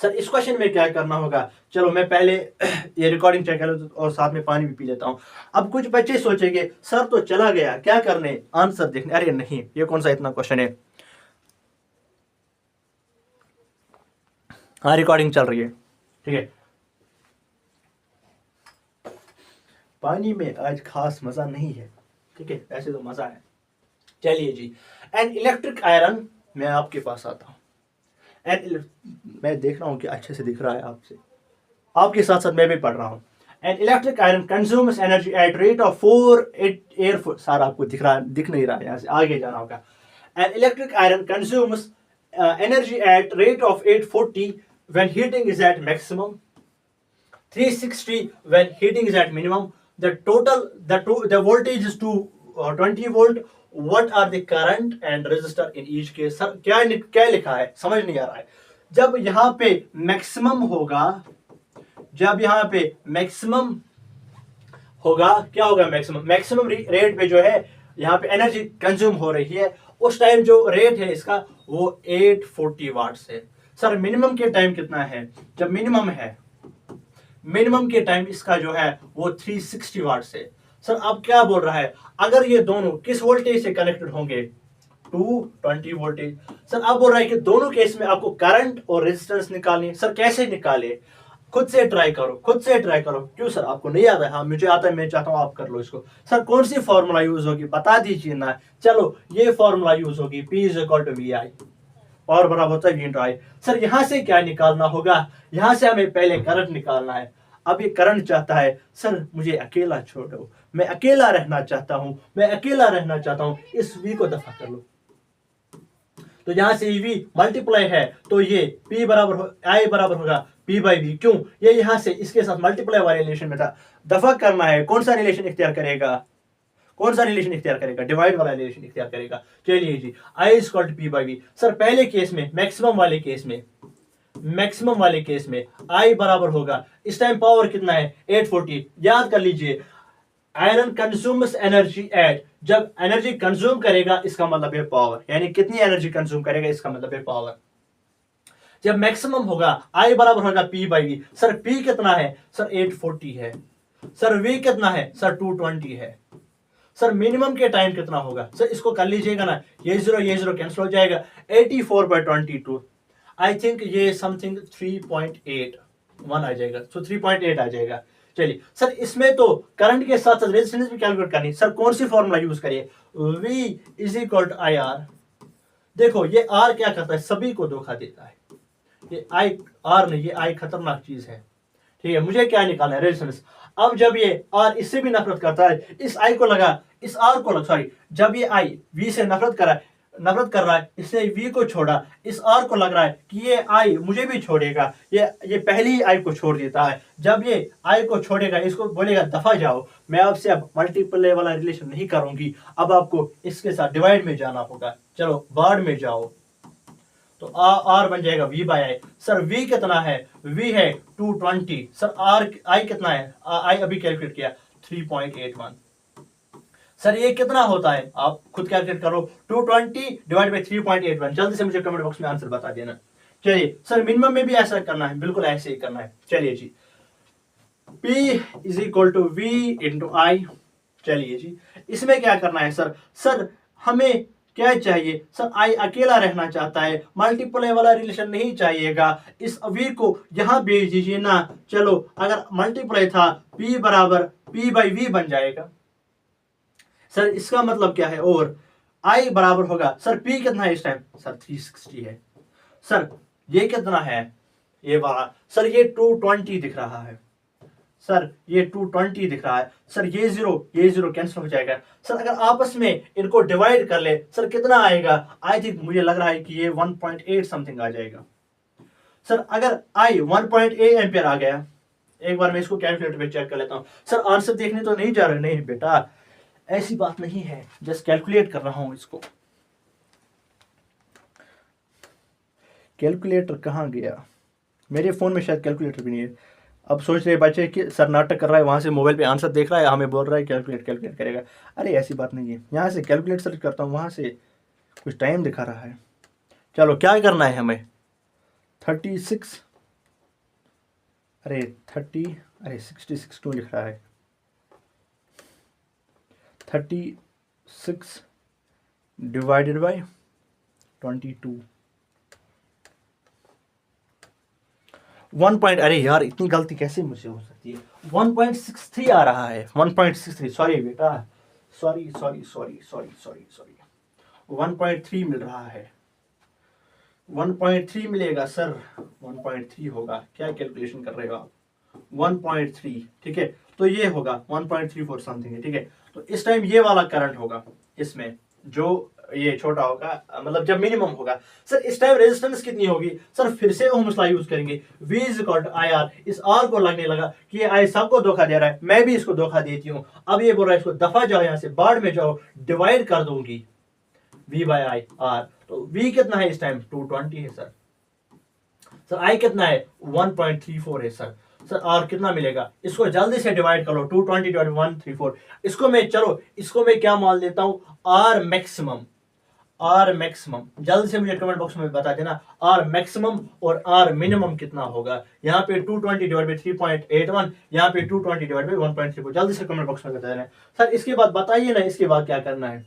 सर इस क्वेश्चन में क्या करना होगा? चलो मैं पहले ये रिकॉर्डिंग चेक कर लेता हूं और साथ में पानी भी पी लेता हूं। अब कुछ बच्चे सोचेंगे सर तो चला गया, क्या करने? आंसर देखने। अरे नहीं, ये कौन सा इतना क्वेश्चन है? हाँ रिकॉर्डिंग चल रही है, ठीक है। पानी में आज खास मजा नहीं है, ठीक है, ऐसे तो मजा है। चलिए जी, एन इलेक्ट्रिक आयरन, मैं आपके पास आता हूं। मैं देख रहा हूं कि अच्छे से दिख रहा है आपके साथ साथ मैं भी पढ़ रहा हूं। An electric iron consumes energy at rate of 4 air foot. सारा आपको दिख नहीं रहा है, यहाँ से आगे जाना होगा। An electric iron consumes energy at rate of 840 when heating is at maximum, 360 when heating is at minimum. The voltage is 20 volt. What are the current and resistor in each case? Sir क्या लिखा है समझ नहीं आ रहा है। जब यहाँ पे मैक्सिमम होगा, क्या होगा? मैक्सिमम रेट पे जो है यहाँ पे एनर्जी कंज्यूम हो रही है, उस टाइम जो रेट है इसका वो 840 वाट्स है। सर मिनिमम के टाइम कितना है? जब मिनिमम के टाइम इसका जो है वो 360 वाट्स है। सर अब क्या बोल रहा है? अगर ये दोनों किस वोल्टेज से कनेक्टेड होंगे? 220 वोल्टेज। सर अब बोल रहा है कि दोनों केस में आपको करंट और रेजिस्टेंस निकालनी है। सर कैसे निकाले? खुद से ट्राई करो। क्यों सर आपको नहीं आता है? हाँ मुझे आता है, मैं चाहता हूँ आप कर लो इसको। सर कौन सी फॉर्मूला यूज होगी बता दीजिए ना। चलो ये फॉर्मूला यूज होगी, P = VI, और बराबर होता है V × I। सर यहाँ से क्या निकालना होगा? यहाँ से हमें पहले करंट निकालना है। अब ये करंट चाहता है सर मुझे अकेला छोड़ो, मैं अकेला रहना चाहता हूँ, इस V को दफा कर लो। तो यहाँ से V मल्टीप्लाई है तो ये I बराबर होगा P/V। क्यों? ये यहाँ से इसके साथ मल्टीप्लाई वाले रिलेशन में था, दफा करना है। कौन सा रिलेशन इख्तियार करेगा? डिवाइड वाला रिलेशन इख्तियार करेगा। चलिए जी, I = P/V। सर पहले केस में, मैक्सिमम वाले केस में मैक्सिमम वाले केस में आई बराबर होगा, इस टाइम पावर कितना है 840। याद कर लीजिए आयरन कंज्यूम्स एनर्जी एट, जब एनर्जी कंज्यूम करेगा इसका मतलब है पावर, यानी कितनी एनर्जी कंज्यूम करेगा इसका मतलब है पावर। जब मैक्सिमम होगा आई बराबर होगा P by V. Sir P कितना है सर 840 है। सर वी कितना है सर 220 है। सर मिनिमम के टाइम कितना होगा सर, इसको कर लीजिएगा ना, ये जीरो कैंसिल हो जाएगा, 84/22 आई थिंक ये समथिंग 3.81 आ जाएगा, तो 3.8 आ जाएगा। चलिए सर इसमें तो करंट के साथ साथ रेजिस्टेंस भी कैलकुलेट करनी, सर कौन सी फॉर्मूला यूज करिए, V = IR। देखो ये R क्या करता है, सभी को धोखा देता है, ये R नहीं, ये I खतरनाक चीज है, ठीक है। मुझे क्या निकालना है रेजिस्टेंस। अब जब ये R इससे भी नफरत करता है, इस I को लगा, इस R को लगा, सॉरी जब ये I V से नफरत कर रहा है, इसने V को छोड़ा, इस R को लग रहा है कि ये I मुझे भी छोड़ेगा, ये पहले ही I को छोड़ देता है। जब ये I को छोड़ेगा, इसको बोलेगा दफा जाओ, मैं आपसे अब मल्टीपल वाला रिलेशन नहीं करूंगी, अब आपको इसके साथ डिवाइड में जाना होगा, चलो बाढ़ में जाओ। तो R बन जाएगा V/I। सर V कितना है, V है 220। सर I कितना है, I अभी कैलकुलेट किया 3.81। सर ये कितना होता है, आप खुद कैलकुलेट करो, 220 डिवाइड बाई 3.81। जल्दी से मुझे कमेंट बॉक्स में आंसर बता देना। चलिए सर मिनिमम में भी ऐसा करना है, बिल्कुल ऐसे ही करना है। चलिए जी P = V × I। चलिए जी इसमें क्या करना है सर हमें क्या चाहिए सर, I अकेला रहना चाहता है, मल्टीप्लाई वाला रिलेशन नहीं चाहिएगा, इस V को यहां भेज दीजिए ना। चलो अगर मल्टीप्लाई था P बराबर P/V बन जाएगा। सर इसका मतलब क्या है, और I बराबर होगा, सर P कितना है इस टाइम सर 360 है। सर ये कितना है ये वाला, सर ये 220 दिख रहा है, सर ये 220 दिख रहा है। सर ये जीरो कैंसिल हो जाएगा। सर अगर आपस में इनको डिवाइड कर ले सर कितना आएगा, आई थिंक मुझे लग रहा है कि ये 1.8 समथिंग आ जाएगा। सर अगर I 1.8 एम्पियर आ गया, एक बार मैं इसको कैलकुलेटर पे चेक कर लेता हूं। सर आंसर देखने तो नहीं जा रहे, नहीं बेटा ऐसी बात नहीं है, जस्ट कैलकुलेट कर रहा हूं इसको। कैलकुलेटर कहाँ गया, मेरे फोन में शायद कैलकुलेटर भी नहीं है। अब सोच रहे बच्चे कि सर नाटक कर रहा है, वहां से मोबाइल पे आंसर देख रहा है, हमें बोल रहा है कैलकुलेट करेगा। अरे ऐसी बात नहीं है, यहाँ से कैलकुलेट सर्च करता हूँ, वहां से कुछ टाइम दिखा रहा है। चलो क्या करना है हमें, 36 66 क्यों लिख रहा है, 36 डिवाइडेड बाय 22 1 पॉइंट, अरे यार इतनी गलती कैसे मुझसे हो सकती है, 1.63 आ रहा है, 1.63, सॉरी बेटा, सॉरी 1.3 मिल रहा है, 1.3 मिलेगा सर, 1.3 होगा, क्या कैलकुलेशन कर रहे हो आप, 1.3 ठीक है, तो ये होगा 1.34 समथिंग है, ठीक है। तो इस टाइम ये वाला करंट होगा इसमें, जो ये छोटा होगा, मतलब जब मिनिमम होगा। सर इस टाइम रेजिस्टेंस कितनी होगी, सर फिर से ओम्स लॉ यूज करेंगे, V = IR। इस R को लगने लगा कि ये I सबको धोखा दे रहा है, मैं भी इसको धोखा देती हूँ। अब ये बोल रहा है इसको दफा जाओ, यहाँ से बाढ़ में जाओ, डिवाइड कर दूंगी V/I R। तो V कितना है इस टाइम 220 है सर I कितना है 1.34 है सर R कितना मिलेगा, इसको जल्दी से डिवाइड करो, 220 / 134। इसको मैं क्या मान लेता हूँ, R मैक्सिमम। जल्दी से मुझे कमेंट बॉक्स में बता देना R मैक्सिमम और R मिनिमम कितना होगा। यहाँ पे 220 / 3.81, यहाँ पे 220 / 1.34। जल्दी से कमेंट बॉक्स में बता देना। सर इसके बाद बताइए ना, इसके बाद क्या करना है।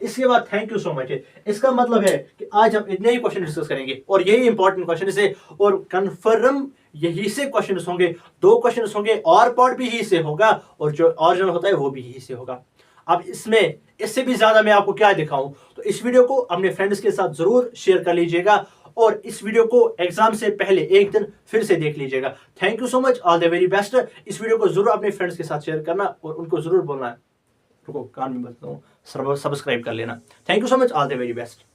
इसके बाद थैंक यू सो मच। इसका मतलब है कि आज हम इतने ही क्वेश्चन डिस्कस करेंगे और यही इंपॉर्टेंट क्वेश्चन है और कंफर्म यही से क्वेश्चन होंगे, 2 क्वेश्चन होंगे और पार्ट भी यही से होगा और जो ओरिजिनल होता है वो भी यही से होगा। अब इसमें इससे भी ज्यादा मैं आपको क्या दिखाऊं, तो इस वीडियो को अपने फ्रेंड्स के साथ जरूर शेयर कर लीजिएगा और इस वीडियो को एग्जाम से पहले एक दिन फिर से देख लीजिएगा। Thank you so much, all the very best. इस वीडियो को जरूर अपने फ्रेंड्स के साथ शेयर करना और उनको जरूर बोलना, रुको कान में बताऊं, सब्सक्राइब कर लेना। Thank you so much, all the very best.